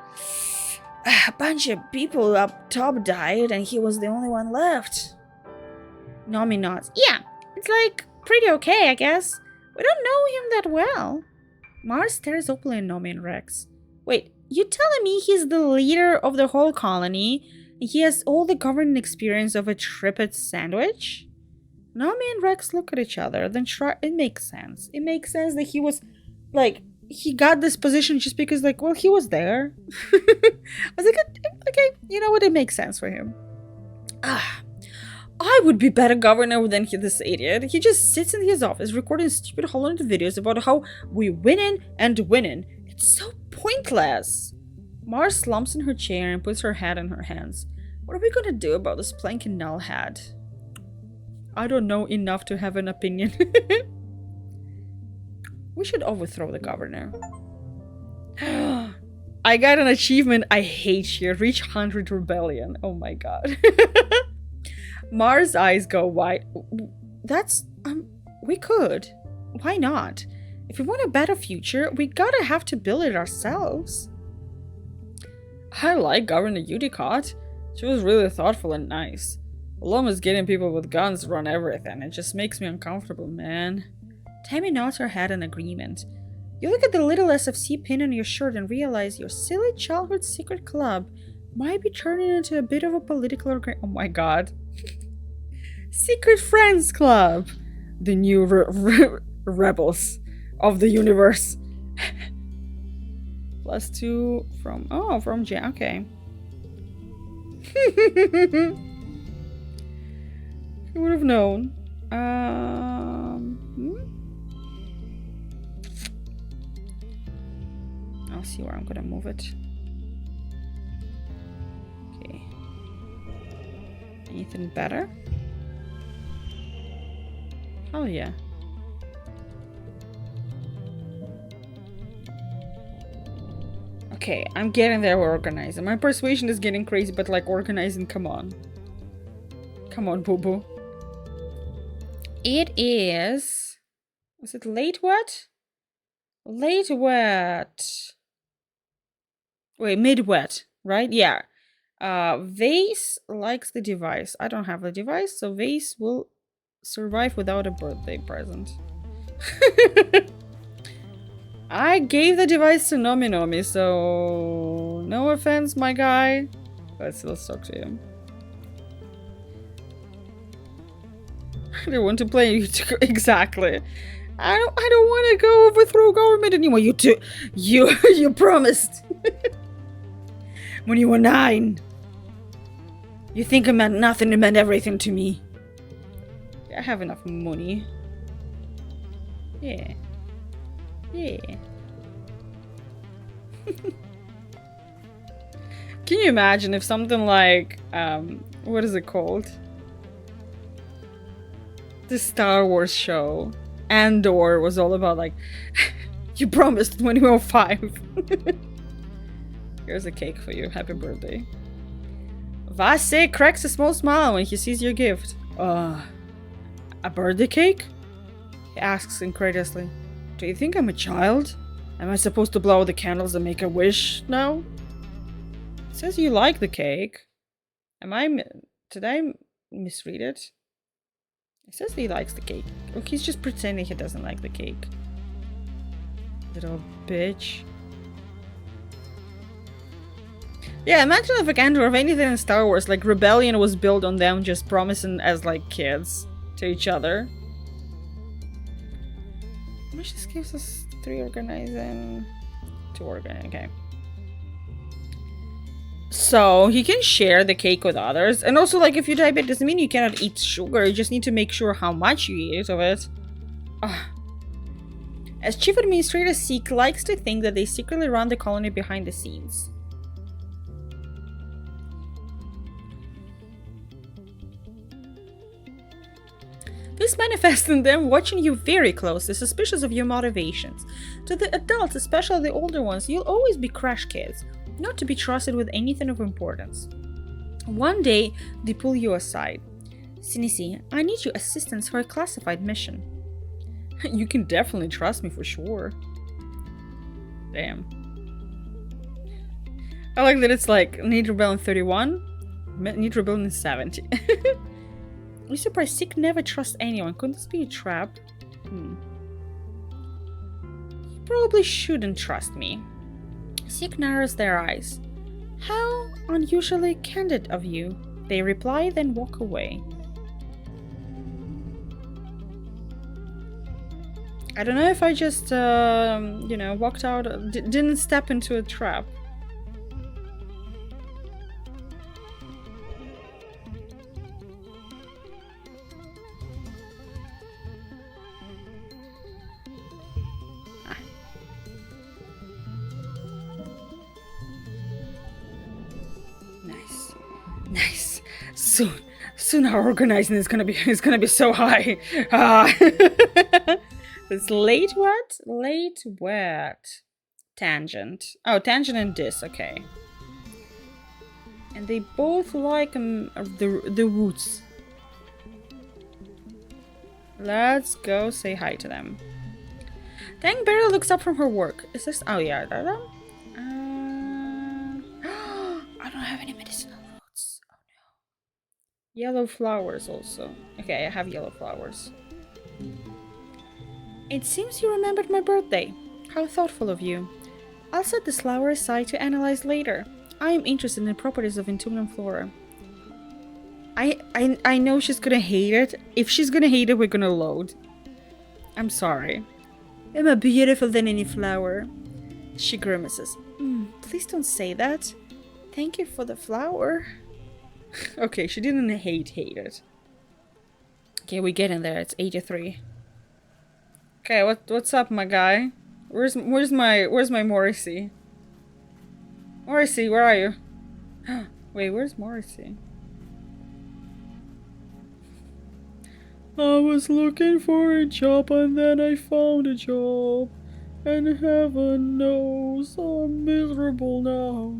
bunch of people up top died and he was the only one left. Nomi nods. Yeah, it's like pretty okay, I guess. We don't know him that well. Mars stares openly at Nomi and Rex. Wait, you telling me he's the leader of the whole colony? He has all the governing experience of a trippet sandwich? Nomi and Rex look at each other, then try. It makes sense. It makes sense that he was, like, he got this position just because, like, well, he was there. I was like, okay, you know what? It makes sense for him. I would be better governor than this idiot. He just sits in his office recording stupid Holland videos about how we winning and winning. It's so pointless. Mars slumps in her chair and puts her head in her hands. What are we gonna do about this planking nullhead? I don't know enough to have an opinion. We should overthrow the governor. I got an achievement. I hate you. Reach 100 rebellion. Oh my god. Mars' eyes go wide. That's, we could. Why not? If we want a better future, we gotta have to build it ourselves. I like Governor Udicott. She was really thoughtful and nice. Along with getting people with guns to run everything. It just makes me uncomfortable, man. Tammy nods her head in agreement. You look at the little SFC pin on your shirt and realize your silly childhood secret club might be turning into a bit of a political oh my god. Secret Friends Club! The new rebels of the universe. +2 from... Oh, from J. Okay. Who would have known? I'll see where I'm gonna move it. Okay. Anything better? Hell yeah. Okay, I'm getting there organizing. My persuasion is getting crazy, but like organizing, come on. Come on, boo-boo. It is... Was it late wet? Late wet. Wait, mid wet, right? Yeah. Vase likes the device. I don't have the device, so Vase will survive without a birthday present. I gave the device to Nomi, so no offense, my guy, but still sucks to him. I don't want to play you exactly. I don't want to go overthrow government anymore. You promised when you were 9. You think it meant nothing. It meant everything to me. I have enough money. Yeah. Yeah. Can you imagine if something like what is it called? The Star Wars show Andor was all about like you promised when you were 5. Here's a cake for you. Happy birthday. Vase cracks a small smile when he sees your gift. A birthday cake? He asks incredulously. Do you think I'm a child? Am I supposed to blow out the candles and make a wish now? It says you like the cake. Did I misread it? It says he likes the cake. Look, he's just pretending he doesn't like the cake. Little bitch. Yeah, imagine if like Andor, if anything in Star Wars, like rebellion was built on them just promising as like kids to each other. Which just gives us 3 organizing, 2 organizing, okay. So he can share the cake with others, and also like if you diabetic doesn't mean you cannot eat sugar, you just need to make sure how much you eat of it. As Chief Administrator Seek likes to think that they secretly run the colony behind the scenes. This manifests in them watching you very closely, suspicious of your motivations. To the adults, especially the older ones, you'll always be crash kids, not to be trusted with anything of importance. One day, they pull you aside. Sinisi, I need your assistance for a classified mission. You can definitely trust me for sure. Damn. I like that it's like need rebellion 31, need rebellion 70. I'm surprised Sick never trusts anyone. Couldn't this be a trap? You probably shouldn't trust me. Sick narrows their eyes. How unusually candid of you. They reply, then walk away. I don't know if I just, you know, walked out, didn't step into a trap. Nice. Soon our organizing is gonna be so high. It's late what? Late what? Tangent. Oh, tangent and dis. Okay. And they both like the woods. Let's go say hi to them. Tang barely looks up from her work. Is this? Oh yeah, that them. I don't have any medicinal roots. Oh no. Yellow flowers also. Okay, I have yellow flowers. It seems you remembered my birthday. How thoughtful of you. I'll set this flower aside to analyze later. I am interested in the properties of Intumnum flora. I know she's gonna hate it. If she's gonna hate it, we're gonna load. I'm sorry. I'm more beautiful than any flower. She grimaces. Please don't say that. Thank you for the flower. Okay, she didn't hate it. Okay, we get in there. It's 83. Okay, what's up, my guy? Where's my Morrissey? Morrissey, where are you? Wait, where's Morrissey? I was looking for a job and then I found a job. And heaven knows I'm miserable now.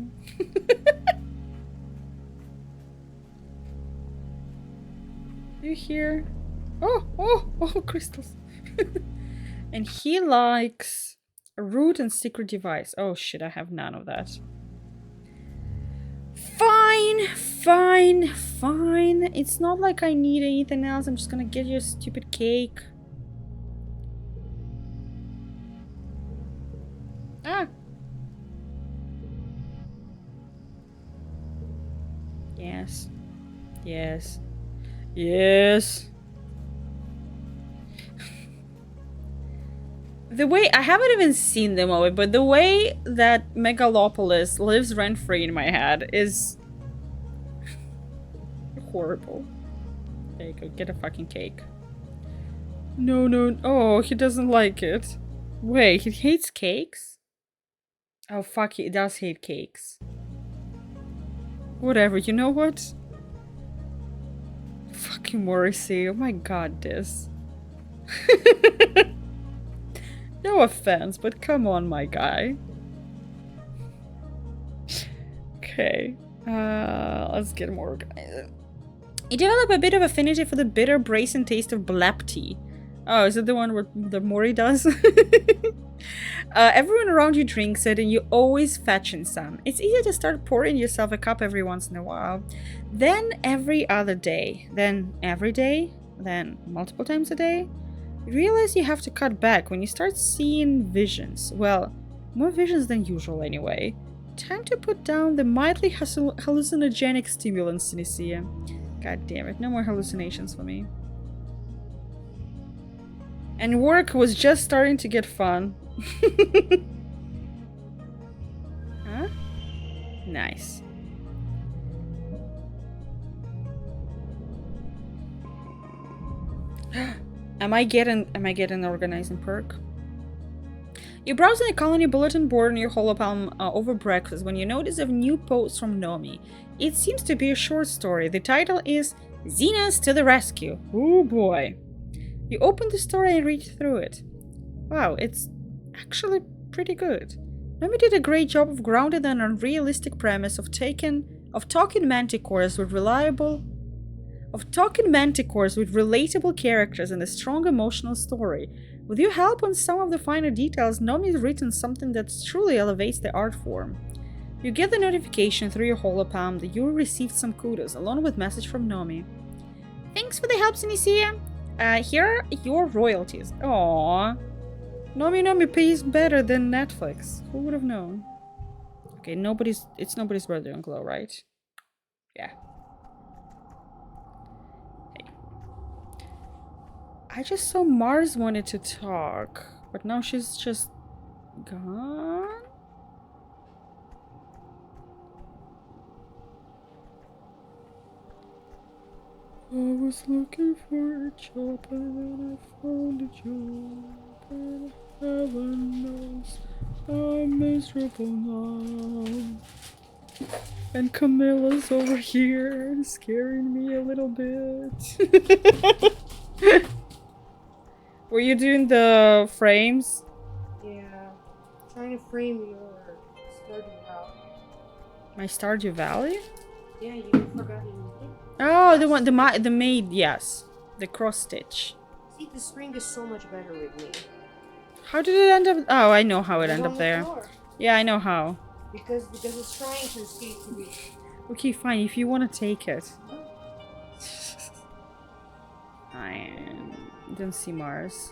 You hear? Oh, crystals. And he likes a root and secret device. Oh shit, I have none of that. Fine. It's not like I need anything else. I'm just gonna get you a stupid cake. Ah. Yes. The way, I haven't even seen the movie, but the way that Megalopolis lives rent-free in my head is horrible. There you go, get a fucking cake. No. Oh, he doesn't like it. Wait, he hates cakes? Oh fuck, he does hate cakes. Whatever, you know what? Fucking Morrissey, oh my god, this. No offense, but come on, my guy. Okay. Let's get more organized. You develop a bit of affinity for the bitter, brazen taste of blap tea. Oh, is it the one where the Mori does? Everyone around you drinks it and you always fetch in some. It's easy to start pouring yourself a cup every once in a while. Then every other day. Then every day. Then multiple times a day. You realize you have to cut back when you start seeing visions. Well, more visions than usual anyway. Time to put down the mildly hallucinogenic stimulants, Nicia. God damn it, no more hallucinations for me. And work was just starting to get fun. Huh? Nice. Am I getting an organizing perk? You're browsing the colony bulletin board on your holopalm over breakfast when you notice a new post from Nomi. It seems to be a short story. The title is Xenas to the Rescue. Oh boy. You open the story and read through it. Wow, it's actually pretty good. Nomi did a great job of grounding an unrealistic premise of talking manticores with of talking manticores with relatable characters and a strong emotional story. With your help on some of the finer details, Nomi's written something that truly elevates the art form. You get the notification through your holopalm that you received some kudos, along with message from Nomi. Thanks for the help, Sinisia. Here are your royalties. Aww. Nomi pays better than Netflix. Who would have known? Okay, it's nobody's birthday on Glow, right? Yeah. Hey. I just saw Mars wanted to talk, but now she's just gone? I was looking for a job and I found a job, and heaven knows I'm miserable now. And Camilla's over here scaring me a little bit. Were you doing the frames? Yeah. Trying to frame your Stardew Valley. My Stardew Valley? Yeah, you forgot anything? Oh, the maid, yes. The cross stitch. See, the screen is so much better with me. How did it end up? Oh, I know how it It's ended on up the there. floor. Yeah, I know how. Because it's trying to escape to me. Okay, fine. If you want to take it. I don't see Mars.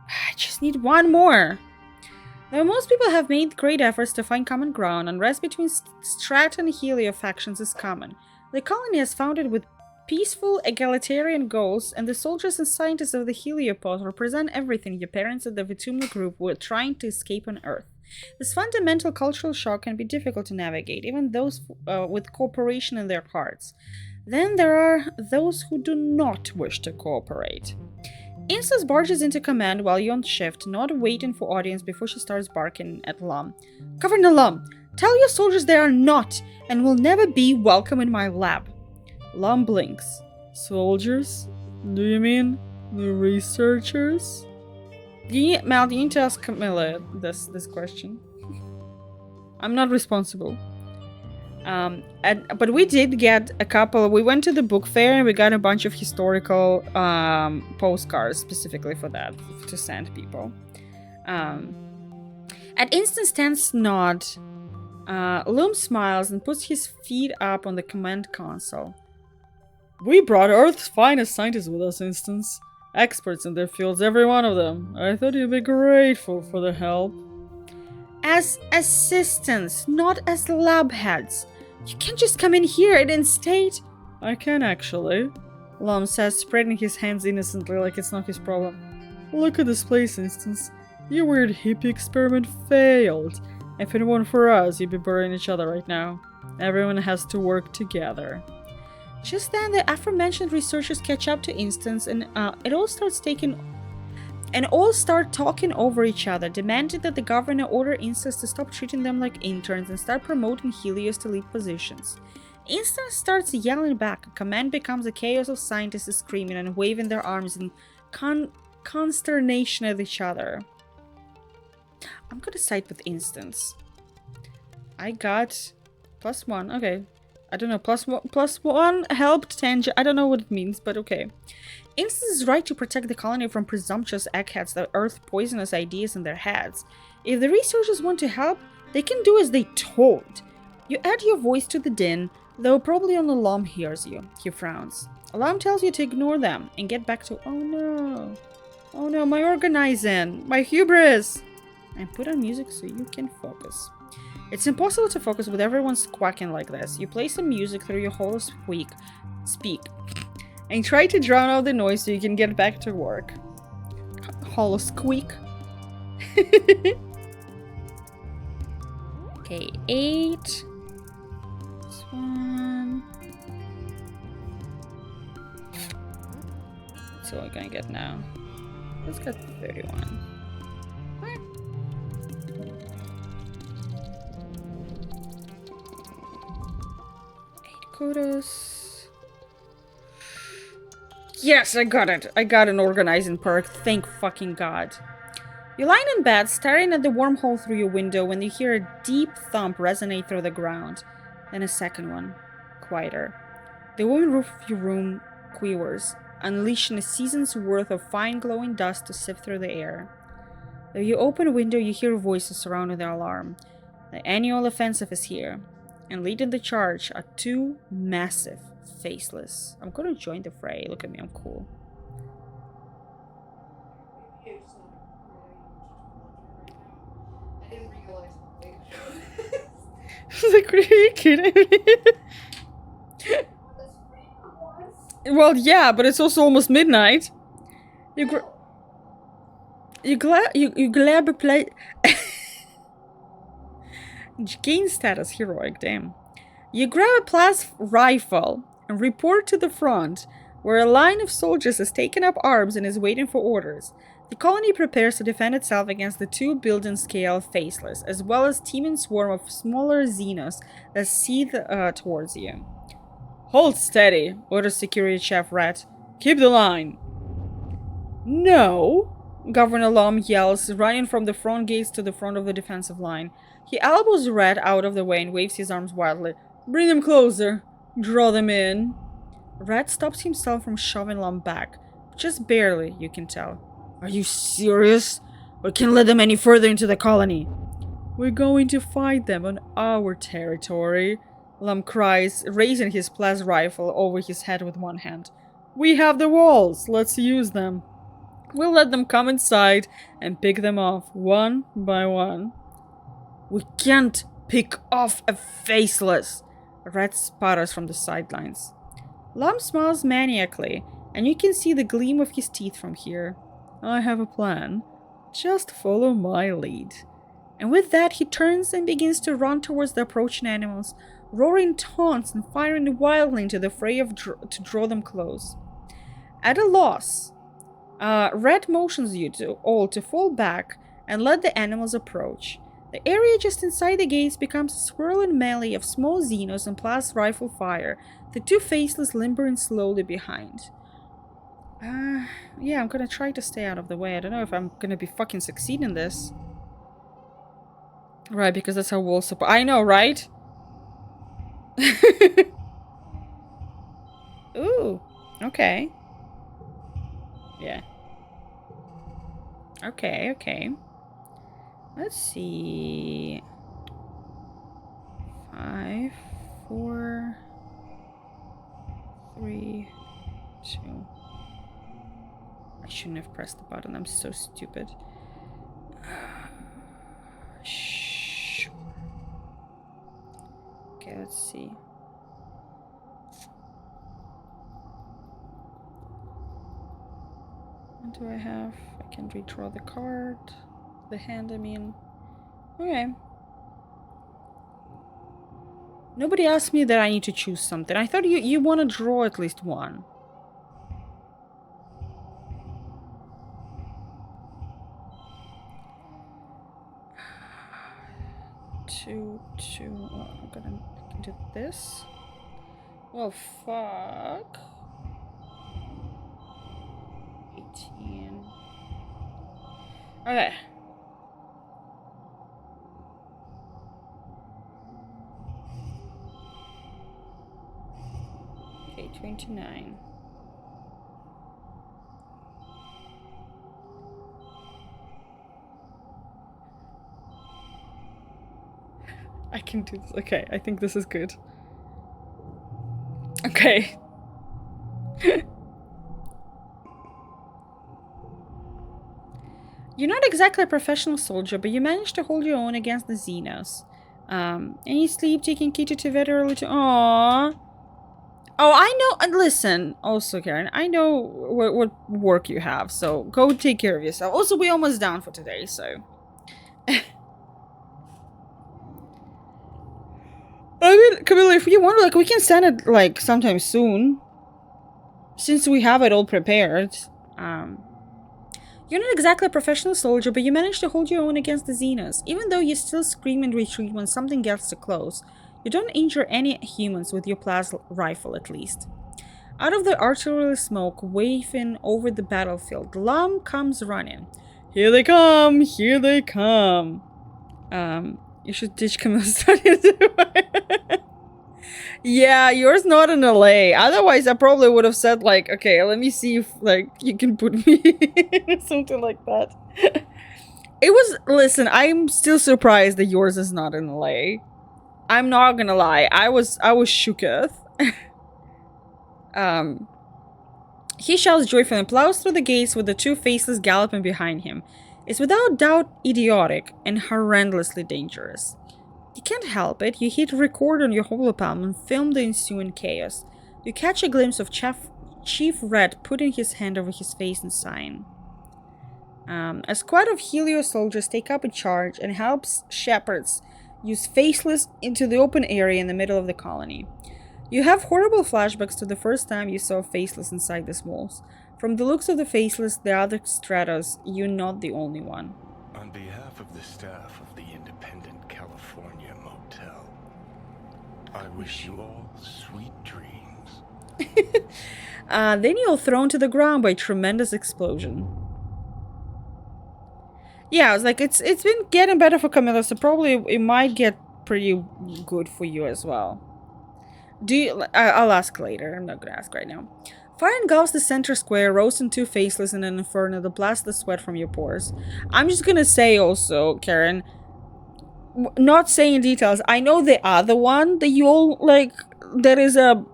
I just need one more. Though most people have made great efforts to find common ground, unrest between Strat and Helio factions is common. The colony is founded with peaceful, egalitarian goals, and the soldiers and scientists of the Heliopod represent everything your parents of the Vitumna group were trying to escape on Earth. This fundamental cultural shock can be difficult to navigate, even those with cooperation in their hearts. Then there are those who do not wish to cooperate. Instance barges into command while you're on shift, not waiting for audience before she starts barking at Lum. Governor Lum, tell your soldiers they are not and will never be welcome in my lab. Lum blinks. Soldiers? Do you mean the researchers? Mal, you need to ask Camilla this question. I'm not responsible. But we did get a couple. We went to the book fair and we got a bunch of historical postcards specifically for that to send people. At Instant Stand's nod, Loom smiles and puts his feet up on the command console. We brought Earth's finest scientists with us, Instance. Experts in their fields, every one of them. I thought you'd be grateful for the help. As assistants, not as lab heads. You can't just come in here and state... I can actually. Lum says, spreading his hands innocently like it's not his problem. Look at this place, Instance. Your weird hippie experiment failed. If it weren't for us, you'd be burying each other right now. Everyone has to work together. Just then, the aforementioned researchers catch up to Instance, and all start talking over each other, demanding that the governor order Instance to stop treating them like interns and start promoting Helios to lead positions. Instance starts yelling back. Command becomes a chaos of scientists screaming and waving their arms in consternation at each other. I'm gonna side with Instance. I got +1. Okay. I don't know. +1 helped tangent. I don't know what it means, but okay. Instance is right to protect the colony from presumptuous eggheads that earth poisonous ideas in their heads. If the researchers want to help, they can do as they told. You add your voice to the din, though probably only Lum hears you. He frowns. Lum tells you to ignore them and get back to, oh no, my organizing, my hubris. And put on music so you can focus. It's impossible to focus with everyone quacking like this. You play some music through your hollow speak, and try to drown out the noise so you can get back to work. Hollow squeak. Okay, 8. This one. So what we're gonna get now. Let's get 31. Kudos. Yes, I got it. I got an organizing perk. Thank fucking God. You lie in bed, staring at the wormhole through your window when you hear a deep thump resonate through the ground. Then a second one, quieter. The wooden roof of your room quivers, unleashing a season's worth of fine glowing dust to sift through the air. Though you open a window, you hear voices surrounding the alarm. The annual offensive is here, and leading the charge are two massive, faceless. I'm gonna join the fray. Look at me, I'm cool. Maybe it's not really. I didn't realize it. Like, are you kidding me? Well, yeah, but it's also almost midnight. You grab a plate. Gain status heroic, damn. You grab a plas rifle and report to the front, where a line of soldiers has taken up arms and is waiting for orders. The colony prepares to defend itself against the two building-scale faceless, as well as teeming swarm of smaller xenos that seethe towards you. Hold steady, orders Security Chef Rat. Keep the line. No, Governor Lom yells, running from the front gates to the front of the defensive line. He elbows Rat out of the way and waves his arms wildly. Bring them closer. Draw them in. Rat stops himself from shoving Lom back. Just barely, you can tell. Are you serious? We can't let them any further into the colony. We're going to fight them on our territory, Lom cries, raising his plas rifle over his head with one hand. We have the walls. Let's use them. We'll let them come inside and pick them off, one by one. We can't pick off a faceless, Rat sputters from the sidelines. Lom smiles maniacally, and you can see the gleam of his teeth from here. I have a plan. Just follow my lead. And with that, he turns and begins to run towards the approaching animals, roaring taunts and firing wildly into the fray to draw them close. At a loss, Red motions you all to fall back and let the animals approach. The area just inside the gates becomes a swirling melee of small xenos and plas rifle fire, the two faceless limbering slowly behind. Yeah, I'm gonna try to stay out of the way. I don't know if I'm gonna be fucking succeeding in this. Right, because that's how walls support. I know, right? Ooh, okay. Yeah. Okay. Let's see. 5, 4, 3, 2. I shouldn't have pressed the button. I'm so stupid. Sure. Okay, let's see. What do I have? I can redraw the card. The hand, I mean. Okay. Nobody asked me that I need to choose something. I thought you want to draw at least one. Two. Oh, I'm gonna do this. Well, fuck. 18. Okay. Okay, 29. I can do this. Okay, I think this is good. Okay. You're not exactly a professional soldier, but you managed to hold your own against the Xenos. Any sleep taking Kitty to bed early to... Aww. Oh, I know... And listen, also, Karen, I know what work you have, so go take care of yourself. Also, we're almost done for today, so... I mean, Camilla, if you want, like, we can send it, like, sometime soon. Since we have it all prepared. You're not exactly a professional soldier, but you managed to hold your own against the Xenos. Even though you still scream and retreat when something gets too close, you don't injure any humans with your plas rifle, at least. Out of the artillery smoke waving over the battlefield, Lom comes running. Here they come! Here they come! You should teach Camille studies. Yeah, yours not in LA. Otherwise, I probably would have said like, okay, let me see if like you can put me in something like that. It was. Listen, I'm still surprised that yours is not in LA. I'm not gonna lie. I was shooketh. He shouts joyfully and plows through the gates with the two faceless galloping behind him. It's without doubt idiotic and horrendously dangerous. You can't help it. You hit record on your holopalm and film the ensuing chaos. You catch a glimpse of Chief Red putting his hand over his face and sighing. A squad of Helio soldiers take up a charge and helps shepherds use Faceless into the open area in the middle of the colony. You have horrible flashbacks to the first time you saw Faceless inside the walls. From the looks of the Faceless, the other Stratos, you're not the only one. On behalf of the staff of the Independent California Motel, I wish you all sweet dreams. Then you're thrown to the ground by a tremendous explosion. Yeah, I was like, it's been getting better for Camilla, so probably it might get pretty good for you as well. I'll ask later. I'm not gonna ask right now. Fire engulfs the center square, roasting two Faceless in an inferno that blasts the sweat from your pores. I'm just gonna say also, Karen, not saying details, I know the other one that you all, like, that is a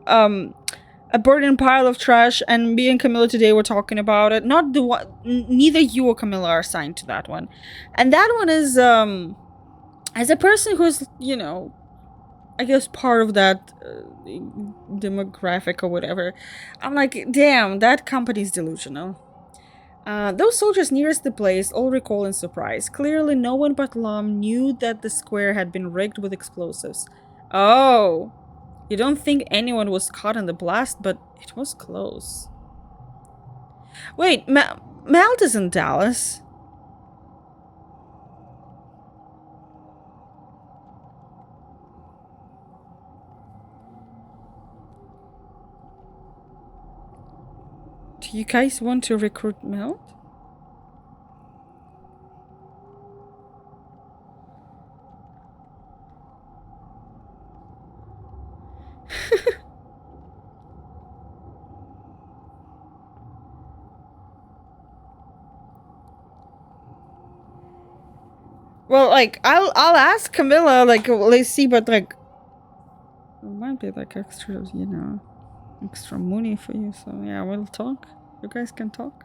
burning pile of trash, and me and Camilla today were talking about it. Not the one, neither you or Camilla are assigned to that one. And that one is, as a person who's, you know, I guess part of that demographic or whatever, I'm like, damn, that company's delusional. Those soldiers nearest the place all recoil in surprise. Clearly, no one but Lom knew that the square had been rigged with explosives. Oh, you don't think anyone was caught in the blast, but it was close. Wait, Melt is in Dallas. Do you guys want to recruit Melt? Well, like, I'll ask Camilla, like, let's see, but like, it might be like extra, you know, extra money for you, so yeah, we'll talk. You guys can talk.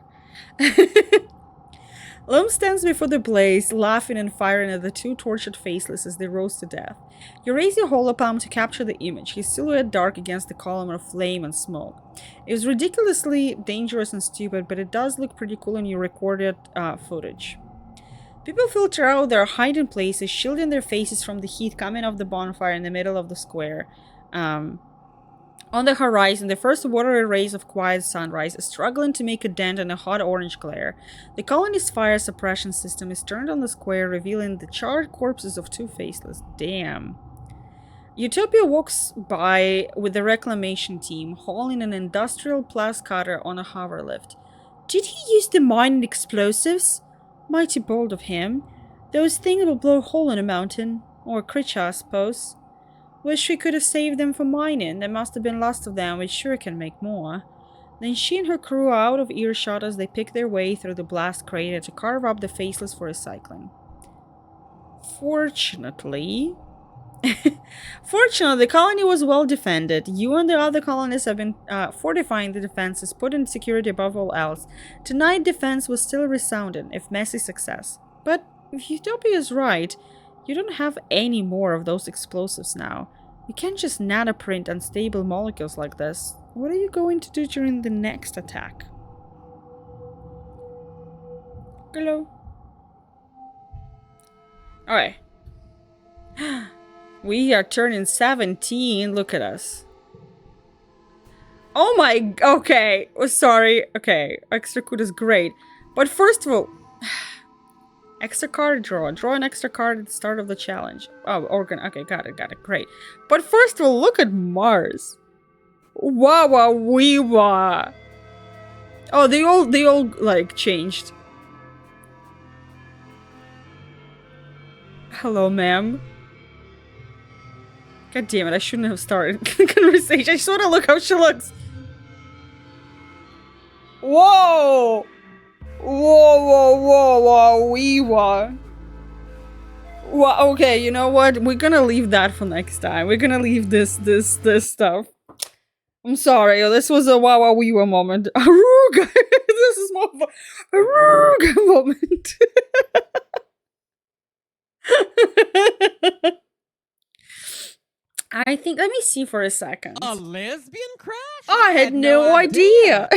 Lum stands before the blaze, laughing and firing at the two tortured Faceless as they roast to death. You raise your holopalm to capture the image, his silhouette dark against the column of flame and smoke. It was ridiculously dangerous and stupid, but it does look pretty cool in your recorded footage. People filter out their hiding places, shielding their faces from the heat coming off the bonfire in the middle of the square. On the horizon, the first watery rays of quiet sunrise is struggling to make a dent in a hot orange glare. The colony's fire suppression system is turned on the square, revealing the charred corpses of two Faceless. Damn. Utopia walks by with the reclamation team, hauling an industrial blast cutter on a hover lift. Did he use the mining explosives? Mighty bold of him. Those things will blow a hole in a mountain. Or a creature, I suppose. Wish we could have saved them for mining. There must have been lots of them. We sure can make more. Then she and her crew are out of earshot as they pick their way through the blast crater to carve up the Faceless for recycling. Fortunately, the colony was well defended. You and the other colonists have been fortifying the defenses, putting security above all else. Tonight, defense was still resounding, if messy success. But if Utopia is right, you don't have any more of those explosives now. You can't just nanoprint unstable molecules like this. What are you going to do during the next attack? Hello. Alright. We are turning 17. Look at us. Oh my... Okay. Oh, sorry. Okay. Extra code is great. But first of all... Extra card draw. Draw an extra card at the start of the challenge. Oh, organ. Okay, got it. Great. But first of all, look at Mars. Wawa weewa. Oh, they all like changed. Hello, ma'am. God damn it, I shouldn't have started the conversation. I just want to look how she looks. Whoa! Whoa, wee wah. Well, okay, you know what? We're gonna leave that for next time. We're gonna leave this stuff. I'm sorry, this was a wow wee wah moment. Aruga! This is more of a Aruga moment. I think, let me see for a second. A lesbian crash? I had no idea.